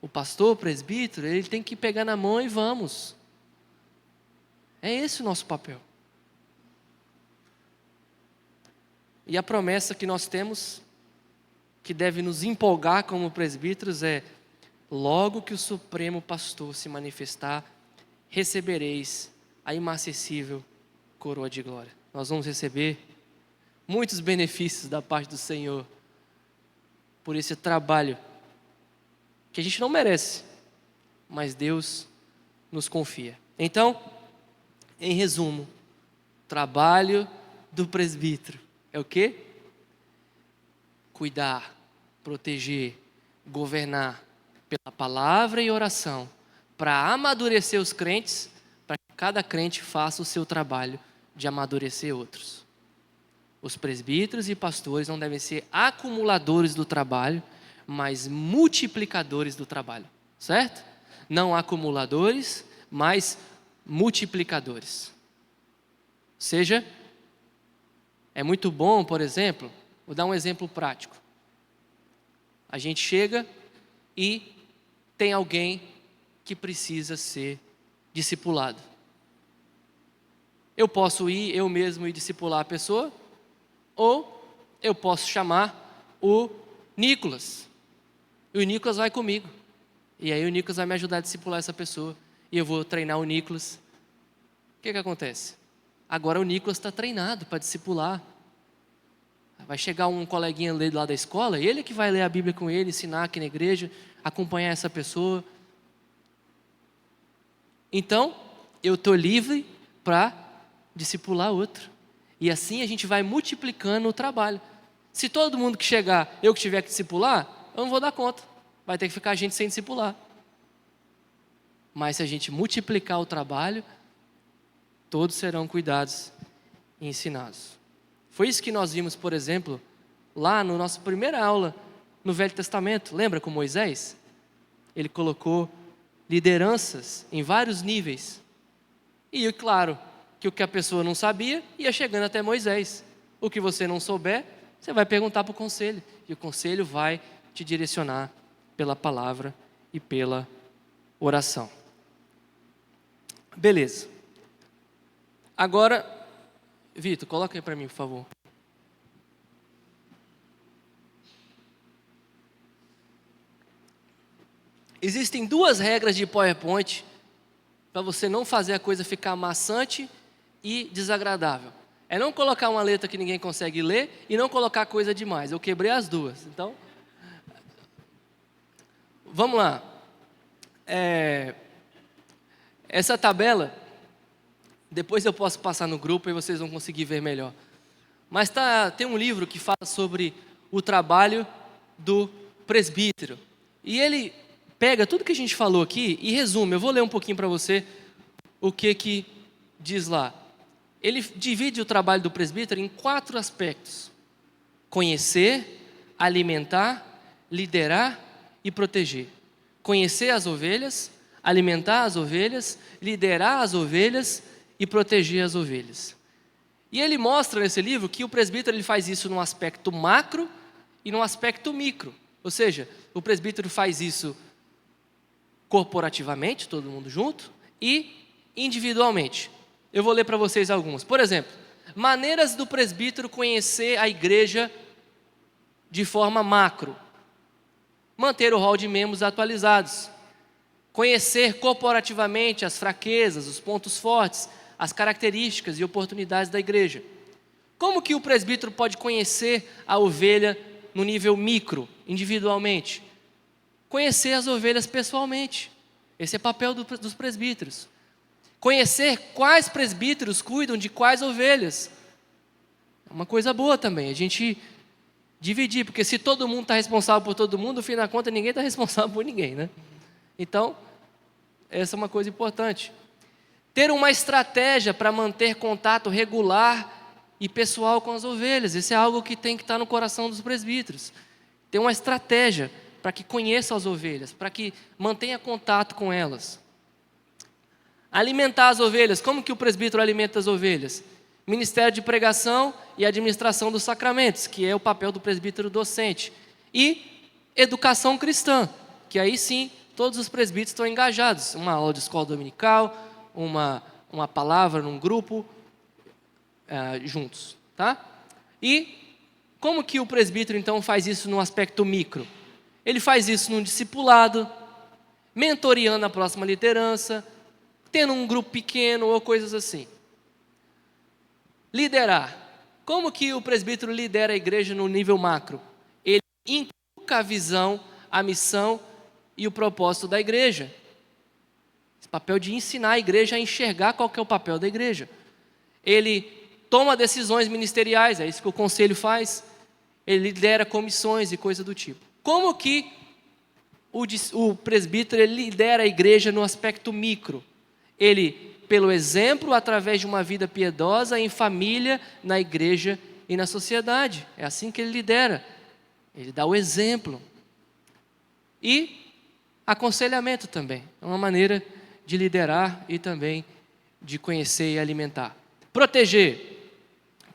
O pastor, o presbítero, ele tem que pegar na mão e vamos. É esse o nosso papel. E a promessa que nós temos, que deve nos empolgar como presbíteros, é: logo que o Supremo Pastor se manifestar, recebereis a inacessível coroa de glória. Nós vamos receber muitos benefícios da parte do Senhor por esse trabalho que a gente não merece, mas Deus nos confia. Então, em resumo, trabalho do presbítero é o quê? Cuidar, proteger, governar pela palavra e oração, para amadurecer os crentes, para que cada crente faça o seu trabalho de amadurecer outros. Os presbíteros e pastores não devem ser acumuladores do trabalho, mas multiplicadores do trabalho, certo? Não acumuladores, mas multiplicadores. Ou seja, é muito bom, por exemplo, vou dar um exemplo prático. A gente chega e tem alguém que precisa ser discipulado. Eu posso ir, eu mesmo ir discipular a pessoa, ou eu posso chamar o Nicolas. E o Nicolas vai comigo. E aí o Nicolas vai me ajudar a discipular essa pessoa. E eu vou treinar o Nicolas. O que acontece? Agora o Nicolas está treinado para discipular. Vai chegar um coleguinha lá da escola, ele é que vai ler a Bíblia com ele, ensinar aqui na igreja, acompanhar essa pessoa. Então, eu estou livre para discipular outro. E assim a gente vai multiplicando o trabalho. Se todo mundo que chegar, eu que tiver que discipular, eu não vou dar conta. Vai ter que ficar a gente sem discipular. Mas se a gente multiplicar o trabalho, todos serão cuidados e ensinados. Foi isso que nós vimos, por exemplo, lá na nossa primeira aula no Velho Testamento. Lembra com Moisés? Ele colocou lideranças em vários níveis. E claro, que o que a pessoa não sabia ia chegando até Moisés. O que você não souber, você vai perguntar para o conselho. E o conselho vai te direcionar pela palavra e pela oração. Beleza. Agora, Vitor, coloca aí para mim, por favor. Existem duas regras de PowerPoint para você não fazer a coisa ficar maçante e desagradável. É não colocar uma letra que ninguém consegue ler e não colocar coisa demais. Eu quebrei as duas. Então, vamos lá. Essa tabela Depois eu posso passar no grupo e vocês vão conseguir ver melhor. Mas tem um livro que fala sobre o trabalho do presbítero. E ele pega tudo que a gente falou aqui e resume. Eu vou ler um pouquinho para você o que diz lá. Ele divide o trabalho do presbítero em 4 aspectos: conhecer, alimentar, liderar e proteger. Conhecer as ovelhas, alimentar as ovelhas, liderar as ovelhas e proteger as ovelhas. E ele mostra nesse livro que o presbítero ele faz isso num aspecto macro e num aspecto micro. Ou seja, o presbítero faz isso corporativamente, todo mundo junto, e individualmente. Eu vou ler para vocês algumas. Por exemplo, maneiras do presbítero conhecer a igreja de forma macro. Manter o rol de membros atualizados. Conhecer corporativamente as fraquezas, os pontos fortes, as características e oportunidades da igreja. Como que o presbítero pode conhecer a ovelha no nível micro, individualmente? Conhecer as ovelhas pessoalmente. Esse é o papel dos presbíteros. Conhecer quais presbíteros cuidam de quais ovelhas. É uma coisa boa também, a gente dividir, porque se todo mundo está responsável por todo mundo, no fim da conta ninguém está responsável por ninguém, né? Então, essa é uma coisa importante. Ter uma estratégia para manter contato regular e pessoal com as ovelhas. Isso é algo que tem que estar no coração dos presbíteros. Ter uma estratégia para que conheça as ovelhas, para que mantenha contato com elas. Alimentar as ovelhas. Como que o presbítero alimenta as ovelhas? Ministério de pregação e administração dos sacramentos, que é o papel do presbítero docente. E educação cristã, que aí sim, todos os presbíteros estão engajados. Uma aula de escola dominical, uma palavra num grupo, juntos, tá? E como que o presbítero então faz isso no aspecto micro? Ele faz isso num discipulado, mentoreando a próxima liderança, tendo um grupo pequeno ou coisas assim. Liderar. Como que o presbítero lidera a igreja no nível macro? Ele inculca a visão, a missão e o propósito da igreja. Esse papel de ensinar a igreja a enxergar qual que é o papel da igreja. Ele toma decisões ministeriais, é isso que o conselho faz. Ele lidera comissões e coisa do tipo. Como que o presbítero ele lidera a igreja no aspecto micro? Ele, pelo exemplo, através de uma vida piedosa em família, na igreja e na sociedade. É assim que ele lidera. Ele dá o exemplo. E aconselhamento também. É uma maneira de liderar e também de conhecer e alimentar. Proteger.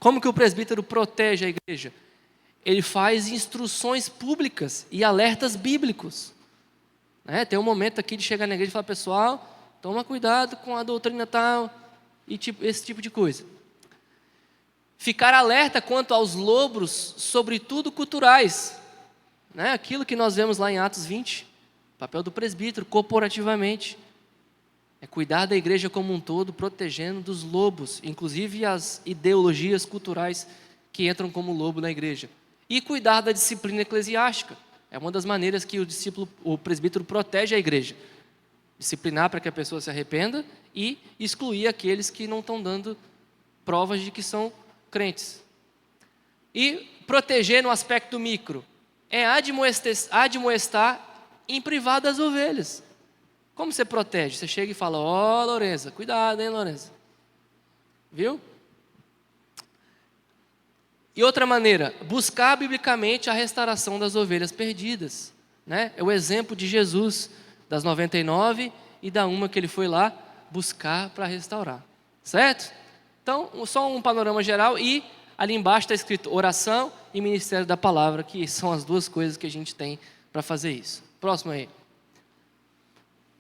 Como que o presbítero protege a igreja? Ele faz instruções públicas e alertas bíblicos. Tem um momento aqui de chegar na igreja e falar: pessoal, toma cuidado com a doutrina tal, e esse tipo de coisa. Ficar alerta quanto aos lobos, sobretudo culturais. Aquilo que nós vemos lá em Atos 20, papel do presbítero, corporativamente. É cuidar da igreja como um todo, protegendo dos lobos, inclusive as ideologias culturais que entram como lobo na igreja. E cuidar da disciplina eclesiástica. É uma das maneiras que o presbítero protege a igreja. Disciplinar para que a pessoa se arrependa e excluir aqueles que não estão dando provas de que são crentes. E proteger no aspecto micro é admoestar em privado as ovelhas. Como você protege? Você chega e fala: ó, Lorenza, cuidado, hein, Lorenza. Viu? E outra maneira, buscar biblicamente a restauração das ovelhas perdidas. É o exemplo de Jesus, das 99 e da uma que ele foi lá buscar para restaurar. Certo? Então, só um panorama geral e ali embaixo está escrito oração e ministério da palavra, que são as duas coisas que a gente tem para fazer isso. Próximo aí.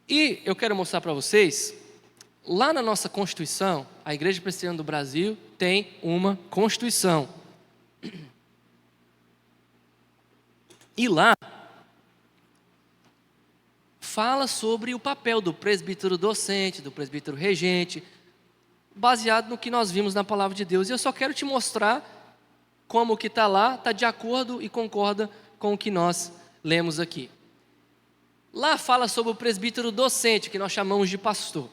E eu quero mostrar para vocês, lá na nossa Constituição, a Igreja Presbiteriana do Brasil tem uma Constituição. E lá fala sobre o papel do presbítero docente, do presbítero regente, baseado no que nós vimos na palavra de Deus. E eu só quero te mostrar como o que está lá está de acordo e concorda com o que nós lemos aqui. Lá fala sobre o presbítero docente, que nós chamamos de pastor.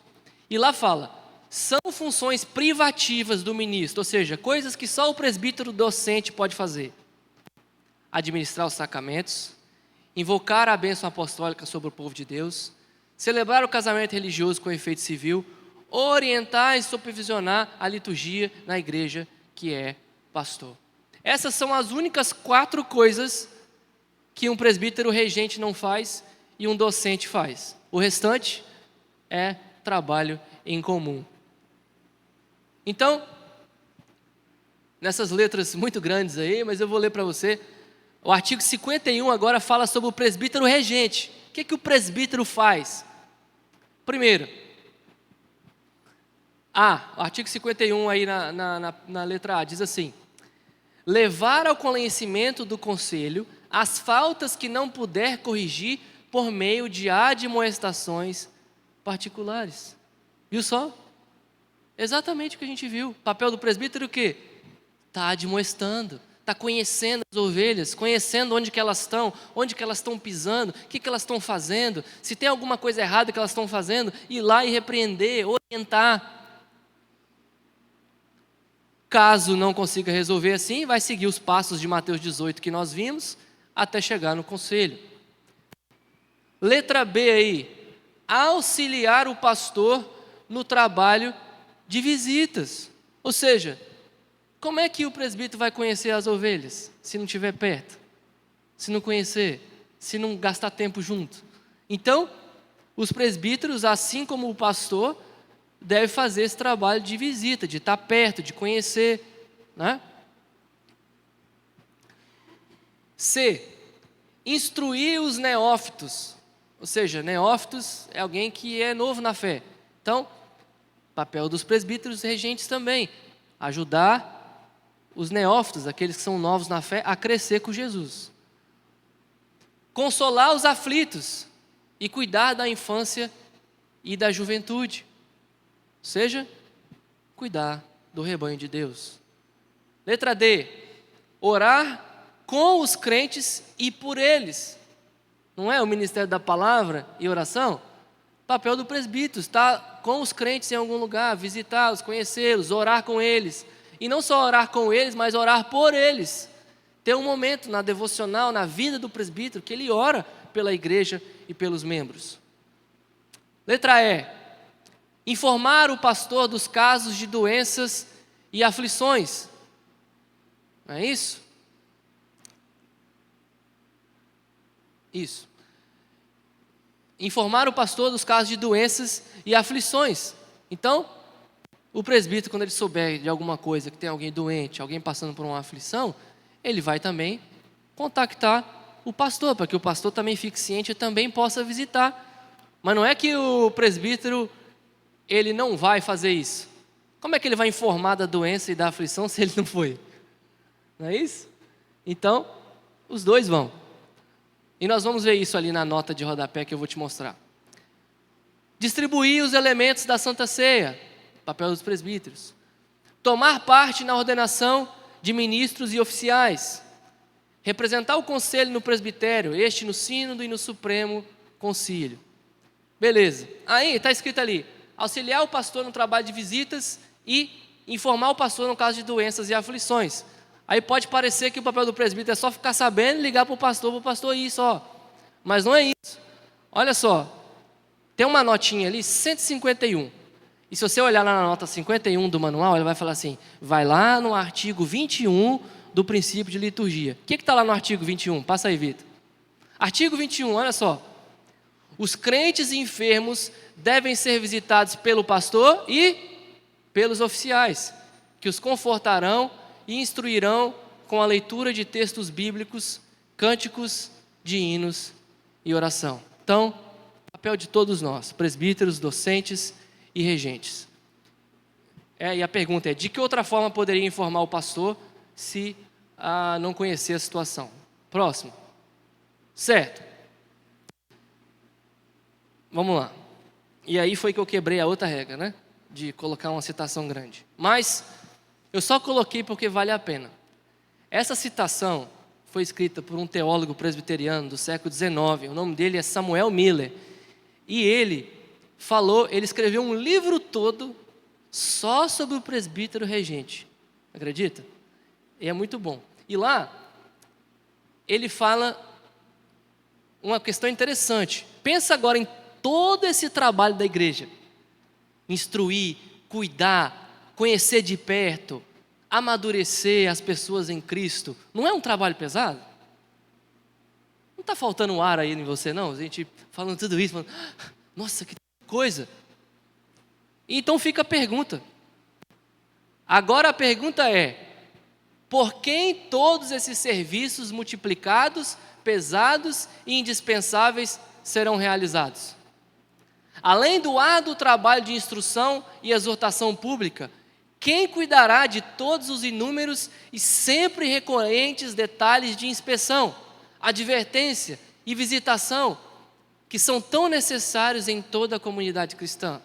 E lá fala: são funções privativas do ministro, ou seja, coisas que só o presbítero docente pode fazer. Administrar os sacramentos, invocar a bênção apostólica sobre o povo de Deus, celebrar o casamento religioso com efeito civil, orientar e supervisionar a liturgia na igreja que é pastor. Essas são as únicas 4 coisas que um presbítero regente não faz e um docente faz. O restante é trabalho em comum. Então, nessas letras muito grandes aí, mas eu vou ler para você. O artigo 51 agora fala sobre o presbítero regente. O que o presbítero faz? Primeiro, o artigo 51 aí na letra A diz assim: levar ao conhecimento do conselho as faltas que não puder corrigir por meio de admoestações particulares. Viu só? Exatamente o que a gente viu. O papel do presbítero é o quê? Está admoestando, está conhecendo as ovelhas, conhecendo onde que elas estão pisando, o que elas estão fazendo, se tem alguma coisa errada que elas estão fazendo, ir lá e repreender, orientar. Caso não consiga resolver assim, vai seguir os passos de Mateus 18 que nós vimos, até chegar no conselho. Letra B aí, auxiliar o pastor no trabalho de visitas. Ou seja, como é que o presbítero vai conhecer as ovelhas se não estiver perto? Se não conhecer, se não gastar tempo junto? Então, os presbíteros, assim como o pastor, devem fazer esse trabalho de visita, de estar perto, de conhecer, né? C. Instruir os neófitos. Ou seja, neófitos é alguém que é novo na fé. Então, papel dos presbíteros regentes também, ajudar os neófitos, aqueles que são novos na fé, a crescer com Jesus. Consolar os aflitos e cuidar da infância e da juventude. Ou seja, cuidar do rebanho de Deus. Letra D. Orar com os crentes e por eles. Não é o ministério da palavra e oração? Papel do presbítero, estar com os crentes em algum lugar, visitá-los, conhecê-los, orar com eles. E não só orar com eles, mas orar por eles. Ter um momento na devocional, na vida do presbítero, que ele ora pela igreja e pelos membros. Letra E. Informar o pastor dos casos de doenças e aflições. Não é isso? Isso. Informar o pastor dos casos de doenças e aflições. Então, o presbítero, quando ele souber de alguma coisa, que tem alguém doente, alguém passando por uma aflição, ele vai também contactar o pastor, para que o pastor também fique ciente e também possa visitar. Mas não é que o presbítero, ele não vai fazer isso. Como é que ele vai informar da doença e da aflição se ele não foi? Não é isso? Então, os dois vão. E nós vamos ver isso ali na nota de rodapé que eu vou te mostrar. Distribuir os elementos da Santa Ceia, papel dos presbíteros. Tomar parte na ordenação de ministros e oficiais. Representar o conselho no presbitério, este no sínodo e no Supremo Concílio. Beleza. Aí, está escrito ali, auxiliar o pastor no trabalho de visitas e informar o pastor no caso de doenças e aflições. Aí pode parecer que o papel do presbítero é só ficar sabendo e ligar para o pastor ir só. Mas não é isso. Olha só, tem uma notinha ali, 151. E se você olhar lá na nota 51 do manual, ele vai falar assim, vai lá no artigo 21 do princípio de liturgia. O que está lá no artigo 21? Passa aí, Vitor. Artigo 21, olha só. Os crentes e enfermos devem ser visitados pelo pastor e pelos oficiais, que os confortarão e instruirão com a leitura de textos bíblicos, cânticos de hinos e oração. Então, papel de todos nós, presbíteros, docentes e regentes. E a pergunta é, de que outra forma poderia informar o pastor se não conhecer a situação? Próximo. Certo. Vamos lá. E aí foi que eu quebrei a outra regra, né? De colocar uma citação grande. Mas eu só coloquei porque vale a pena. Essa citação foi escrita por um teólogo presbiteriano do século XIX. O nome dele é Samuel Miller. E ele escreveu um livro todo só sobre o presbítero regente. Acredita? E é muito bom. E lá, ele fala uma questão interessante. Pensa agora em todo esse trabalho da igreja. Instruir, cuidar, conhecer de perto, amadurecer as pessoas em Cristo. Não é um trabalho pesado? Não está faltando ar aí em você, não? A gente falando tudo isso, falando, nossa, que coisa. Então fica a pergunta. Agora a pergunta é, por quem todos esses serviços multiplicados, pesados e indispensáveis serão realizados? Além do árduo trabalho de instrução e exortação pública, quem cuidará de todos os inúmeros e sempre recorrentes detalhes de inspeção, advertência e visitação que são tão necessários em toda a comunidade cristã?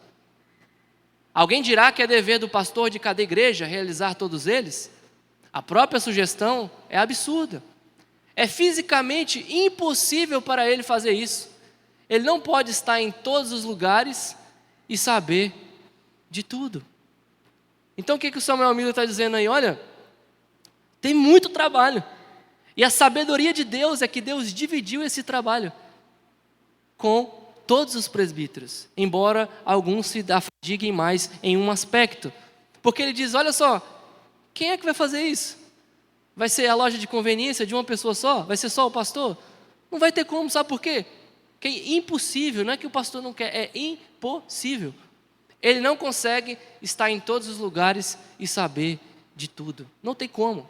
Alguém dirá que é dever do pastor de cada igreja realizar todos eles? A própria sugestão é absurda. É fisicamente impossível para ele fazer isso. Ele não pode estar em todos os lugares e saber de tudo. Então o que o Samuel Miller está dizendo aí? Olha, tem muito trabalho. E a sabedoria de Deus é que Deus dividiu esse trabalho com todos os presbíteros, embora alguns se afadiguem mais em um aspecto. Porque ele diz, olha só, quem é que vai fazer isso? Vai ser a loja de conveniência de uma pessoa só? Vai ser só o pastor? Não vai ter como, sabe por quê? Que é impossível, não é que o pastor não quer, é impossível. Ele não consegue estar em todos os lugares e saber de tudo. Não tem como.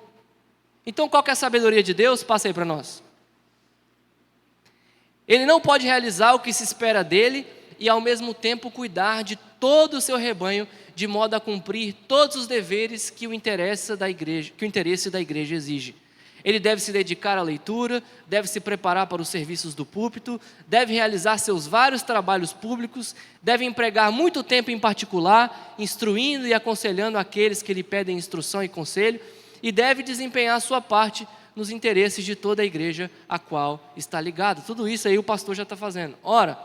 Então qual que é a sabedoria de Deus? Passa aí para nós. Ele não pode realizar o que se espera dele e ao mesmo tempo cuidar de todo o seu rebanho, de modo a cumprir todos os deveres que o interesse da igreja exige. Ele deve se dedicar à leitura, deve se preparar para os serviços do púlpito, deve realizar seus vários trabalhos públicos, deve empregar muito tempo em particular, instruindo e aconselhando aqueles que lhe pedem instrução e conselho, e deve desempenhar a sua parte nos interesses de toda a igreja a qual está ligado. Tudo isso aí o pastor já está fazendo. Ora,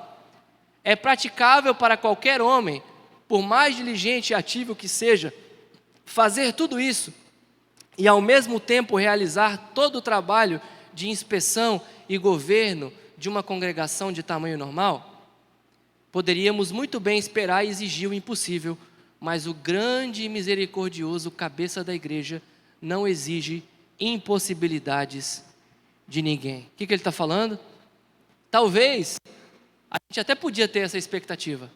é praticável para qualquer homem, por mais diligente e ativo que seja, fazer tudo isso e ao mesmo tempo realizar todo o trabalho de inspeção e governo de uma congregação de tamanho normal? Poderíamos muito bem esperar e exigir o impossível, mas o grande e misericordioso cabeça da igreja não exige impossibilidades de ninguém. O que ele está falando? Talvez a gente até podia ter essa expectativa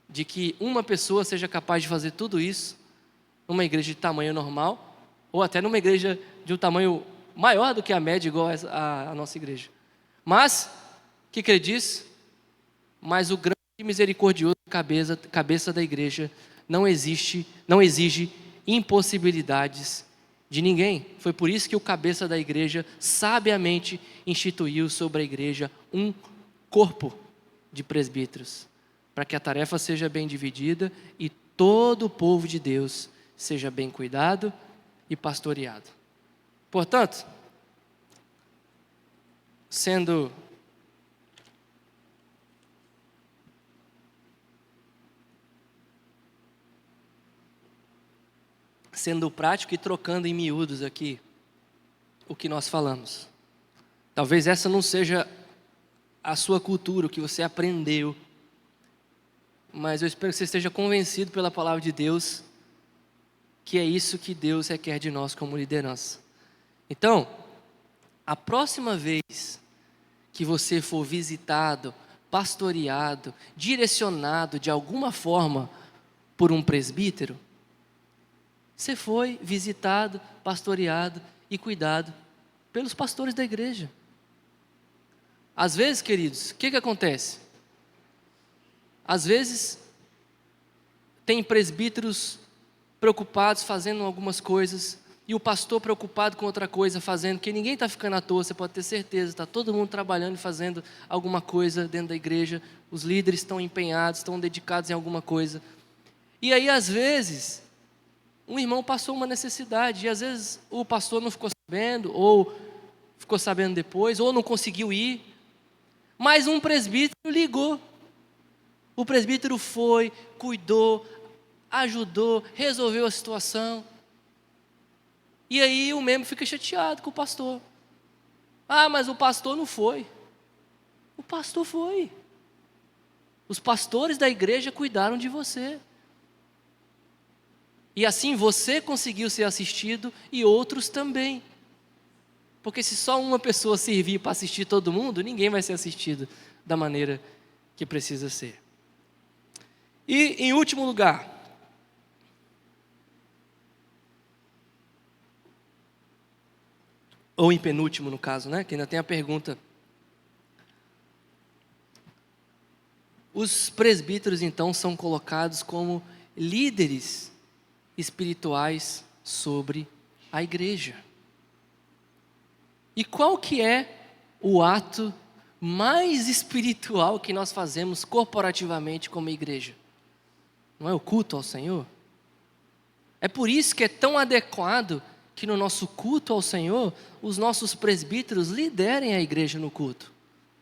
de que uma pessoa seja capaz de fazer tudo isso numa igreja de tamanho normal, ou até numa igreja de um tamanho maior do que a média, igual a nossa igreja. Mas, o que ele diz? Mas o grande e misericordioso cabeça da igreja não exige impossibilidades de ninguém. Foi por isso que o cabeça da igreja sabiamente instituiu sobre a igreja um corpo de presbíteros, para que a tarefa seja bem dividida e todo o povo de Deus seja bem cuidado e pastoreado. Portanto, sendo prático e trocando em miúdos aqui o que nós falamos. Talvez essa não seja a sua cultura, o que você aprendeu, mas eu espero que você esteja convencido pela palavra de Deus que é isso que Deus requer de nós como liderança. Então, a próxima vez que você for visitado, pastoreado, direcionado de alguma forma por um presbítero, você foi visitado, pastoreado e cuidado pelos pastores da igreja. Às vezes, queridos, o que acontece? Às vezes, tem presbíteros preocupados fazendo algumas coisas e o pastor preocupado com outra coisa fazendo, que ninguém está ficando à toa, você pode ter certeza, está todo mundo trabalhando e fazendo alguma coisa dentro da igreja, os líderes estão empenhados, estão dedicados em alguma coisa. E aí, às vezes, um irmão passou uma necessidade, e às vezes o pastor não ficou sabendo, ou ficou sabendo depois, ou não conseguiu ir, mas um presbítero ligou. O presbítero foi, cuidou, ajudou, resolveu a situação. E aí o membro fica chateado com o pastor. Ah, mas o pastor não foi. O pastor foi. Os pastores da igreja cuidaram de você. E assim você conseguiu ser assistido e outros também. Porque se só uma pessoa servir para assistir todo mundo, ninguém vai ser assistido da maneira que precisa ser. E em último lugar, ou em penúltimo no caso, né? Que ainda tem a pergunta. Os presbíteros então são colocados como líderes espirituais sobre a igreja. E qual que é o ato mais espiritual que nós fazemos corporativamente como igreja? Não é o culto ao Senhor? É por isso que é tão adequado que no nosso culto ao Senhor, os nossos presbíteros liderem a igreja no culto,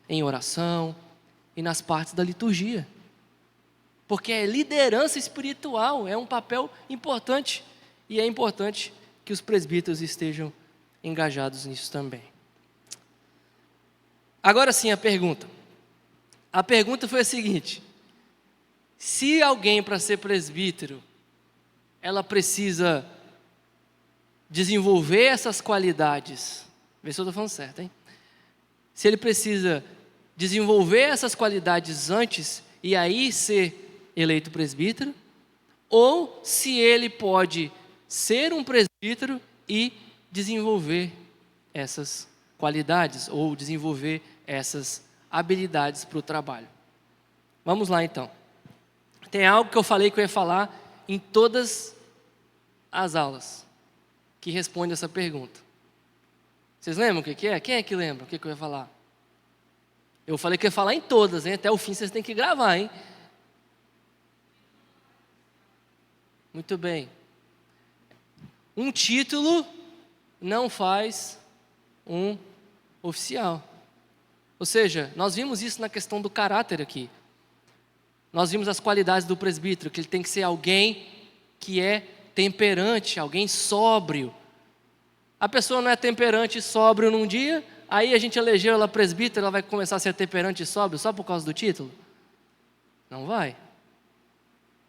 em oração e nas partes da liturgia. Porque é liderança espiritual, é um papel importante, e é importante que os presbíteros estejam engajados nisso também. Agora sim a pergunta. A pergunta foi a seguinte: se alguém para ser presbítero, ela precisa desenvolver essas qualidades, vê se eu estou falando certo, hein? Se ele precisa desenvolver essas qualidades antes e aí ser eleito presbítero, ou se ele pode ser um presbítero e desenvolver essas qualidades ou desenvolver essas habilidades para o trabalho. Vamos lá então. Tem algo que eu falei que eu ia falar em todas as aulas que responde essa pergunta. Vocês lembram o que é? Quem é que lembra o que eu ia falar? Eu falei que eu ia falar em todas, hein? Até o fim vocês têm que gravar, hein? Muito bem. Um título não faz um oficial. Ou seja, nós vimos isso na questão do caráter aqui. Nós vimos as qualidades do presbítero, que ele tem que ser alguém que é temperante, alguém sóbrio. A pessoa não é temperante e sóbrio num dia, aí a gente elegeu ela presbítero, ela vai começar a ser temperante e sóbrio só por causa do título? Não vai.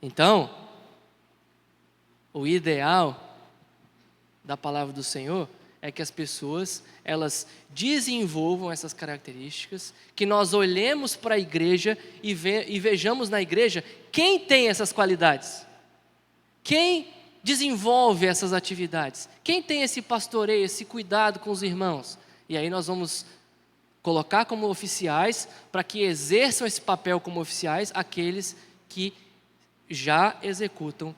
Então, o ideal da palavra do Senhor é que as pessoas, elas desenvolvam essas características, que nós olhemos para a igreja e vejamos na igreja quem tem essas qualidades, quem desenvolve essas atividades, quem tem esse pastoreio, esse cuidado com os irmãos. E aí nós vamos colocar como oficiais, para que exerçam esse papel como oficiais, aqueles que já executam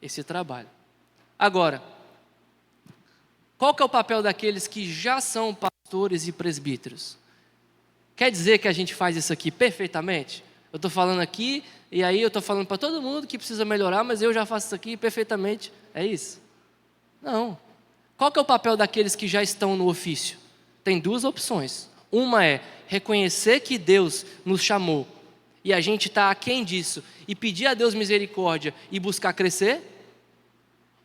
esse trabalho. Agora, qual que é o papel daqueles que já são pastores e presbíteros? Quer dizer que a gente faz isso aqui perfeitamente? Eu estou falando aqui, e aí eu estou falando para todo mundo que precisa melhorar, mas eu já faço isso aqui perfeitamente. É isso? Não. Qual que é o papel daqueles que já estão no ofício? Tem duas opções. Uma é reconhecer que Deus nos chamou, e a gente está aquém disso, e pedir a Deus misericórdia e buscar crescer.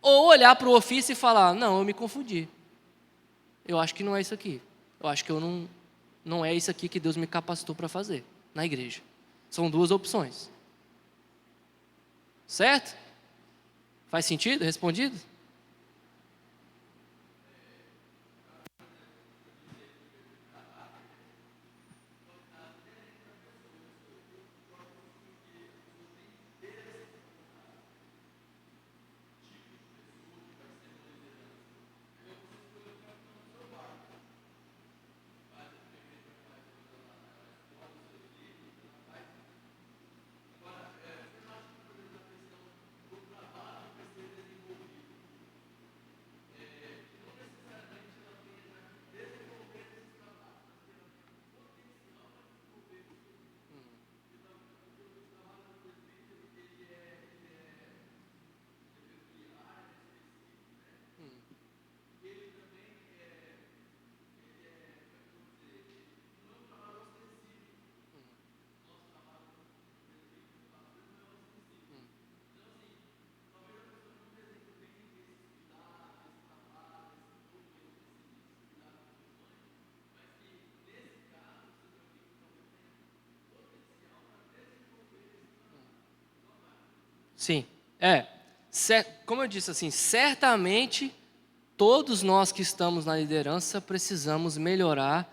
Ou olhar para o ofício e falar, não, eu me confundi. Eu acho que não é isso aqui. Eu acho que não é isso aqui que Deus me capacitou para fazer na igreja. São duas opções. Certo? Faz sentido? Respondido? Sim. Como eu disse assim, certamente todos nós que estamos na liderança precisamos melhorar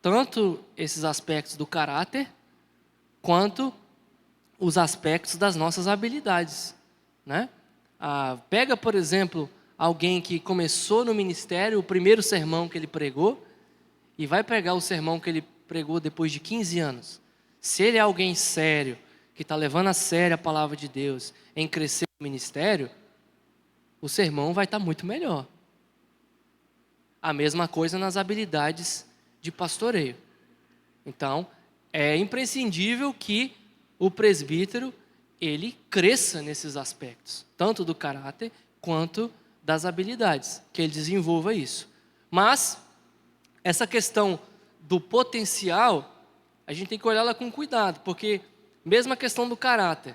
tanto esses aspectos do caráter, quanto os aspectos das nossas habilidades, né? Pega, por exemplo, alguém que começou no ministério, o primeiro sermão que ele pregou, e vai pegar o sermão que ele pregou depois de 15 anos. Se ele é alguém sério, que está levando a sério a palavra de Deus, em crescer no ministério, o sermão vai estar muito melhor. A mesma coisa nas habilidades de pastoreio. Então, é imprescindível que o presbítero ele cresça nesses aspectos, tanto do caráter quanto das habilidades, que ele desenvolva isso. Mas essa questão do potencial, a gente tem que olhá-la com cuidado, porque mesmo a questão do caráter,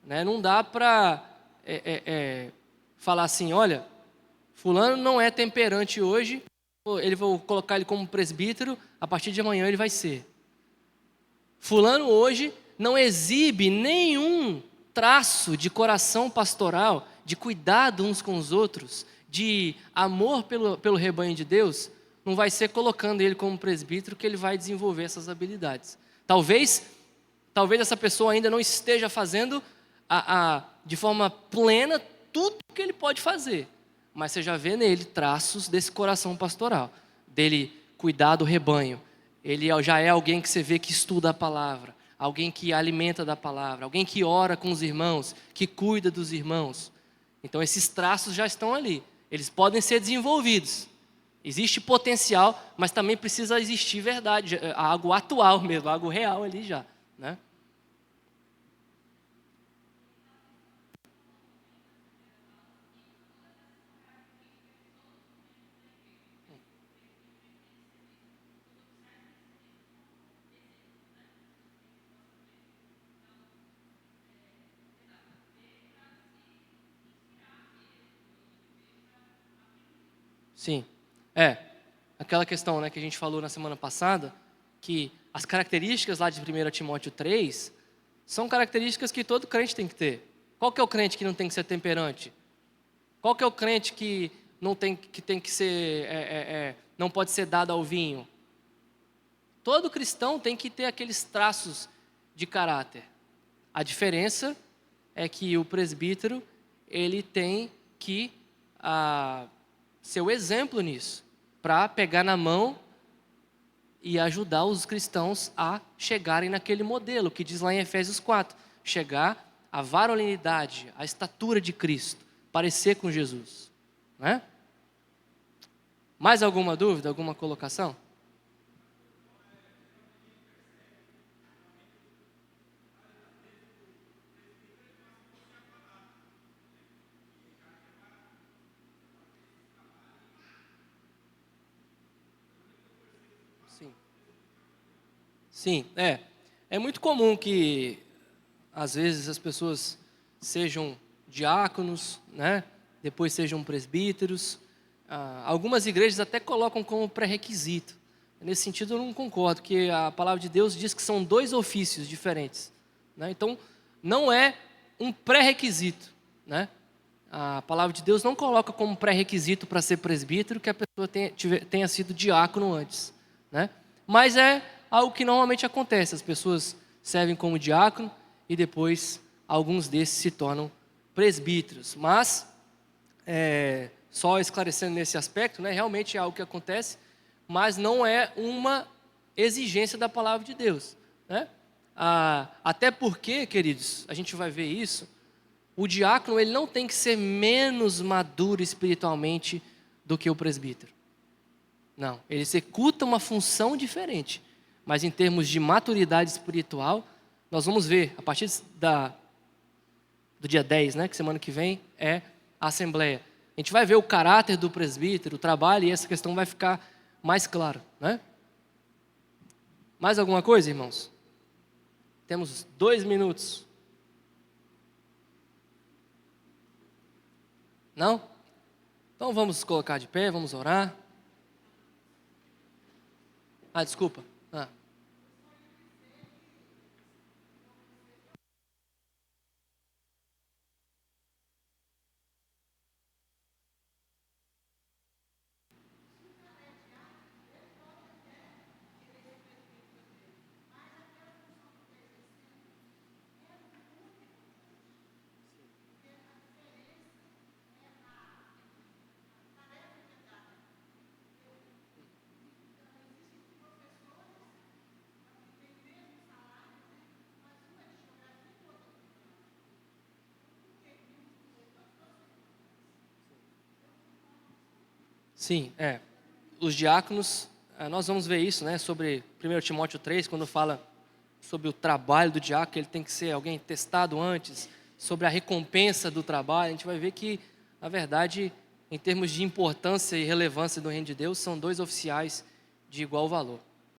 né, não dá para falar assim, olha, fulano não é temperante hoje, vou colocar ele como presbítero, a partir de amanhã ele vai ser. Fulano hoje não exibe nenhum traço de coração pastoral, de cuidado uns com os outros, de amor pelo rebanho de Deus, não vai ser colocando ele como presbítero que ele vai desenvolver essas habilidades. Talvez essa pessoa ainda não esteja fazendo de forma plena tudo que ele pode fazer, mas você já vê nele traços desse coração pastoral, dele cuidar do rebanho. Ele já é alguém que você vê que estuda a palavra, alguém que alimenta da palavra, alguém que ora com os irmãos, que cuida dos irmãos. Então esses traços já estão ali, eles podem ser desenvolvidos. Existe potencial, mas também precisa existir verdade, algo atual mesmo, algo real ali já, né? Sim, aquela questão, né, que a gente falou na semana passada, que as características lá de 1 Timóteo 3 são características que todo crente tem que ter. Qual que é o crente que não tem que ser temperante? Qual que é o crente que tem que ser, não pode ser dado ao vinho? Todo cristão tem que ter aqueles traços de caráter. A diferença é que o presbítero, ele tem que ser o exemplo nisso, para pegar na mão e ajudar os cristãos a chegarem naquele modelo, que diz lá em Efésios 4, chegar à varonilidade, à estatura de Cristo, parecer com Jesus, né? Mais alguma dúvida, alguma colocação? Sim. Sim, é muito comum que às vezes as pessoas sejam diáconos, né? Depois sejam presbíteros. Algumas igrejas até colocam como pré-requisito. Nesse sentido eu não concordo, porque a palavra de Deus diz que são dois ofícios diferentes, né? Então não é um pré-requisito, né? A palavra de Deus não coloca como pré-requisito para ser presbítero que a pessoa tenha sido diácono antes, né? Mas é algo que normalmente acontece, as pessoas servem como diácono e depois alguns desses se tornam presbíteros. Mas, só esclarecendo nesse aspecto, né, realmente é algo que acontece, mas não é uma exigência da palavra de Deus, né? Até porque, queridos, a gente vai ver isso, o diácono ele não tem que ser menos maduro espiritualmente do que o presbítero. Não, ele executa uma função diferente. Mas em termos de maturidade espiritual, nós vamos ver, a partir do dia 10, né, que semana que vem é a assembleia. A gente vai ver o caráter do presbítero, o trabalho, e essa questão vai ficar mais clara, né? Mais alguma coisa, irmãos? Temos 2 minutos. Não? Então vamos colocar de pé, vamos orar. Desculpa. Sim, os diáconos, nós vamos ver isso, né, sobre 1 Timóteo 3, quando fala sobre o trabalho do diácono, ele tem que ser alguém testado antes, sobre a recompensa do trabalho. A gente vai ver que, na verdade, em termos de importância e relevância do reino de Deus, são dois oficiais de igual valor.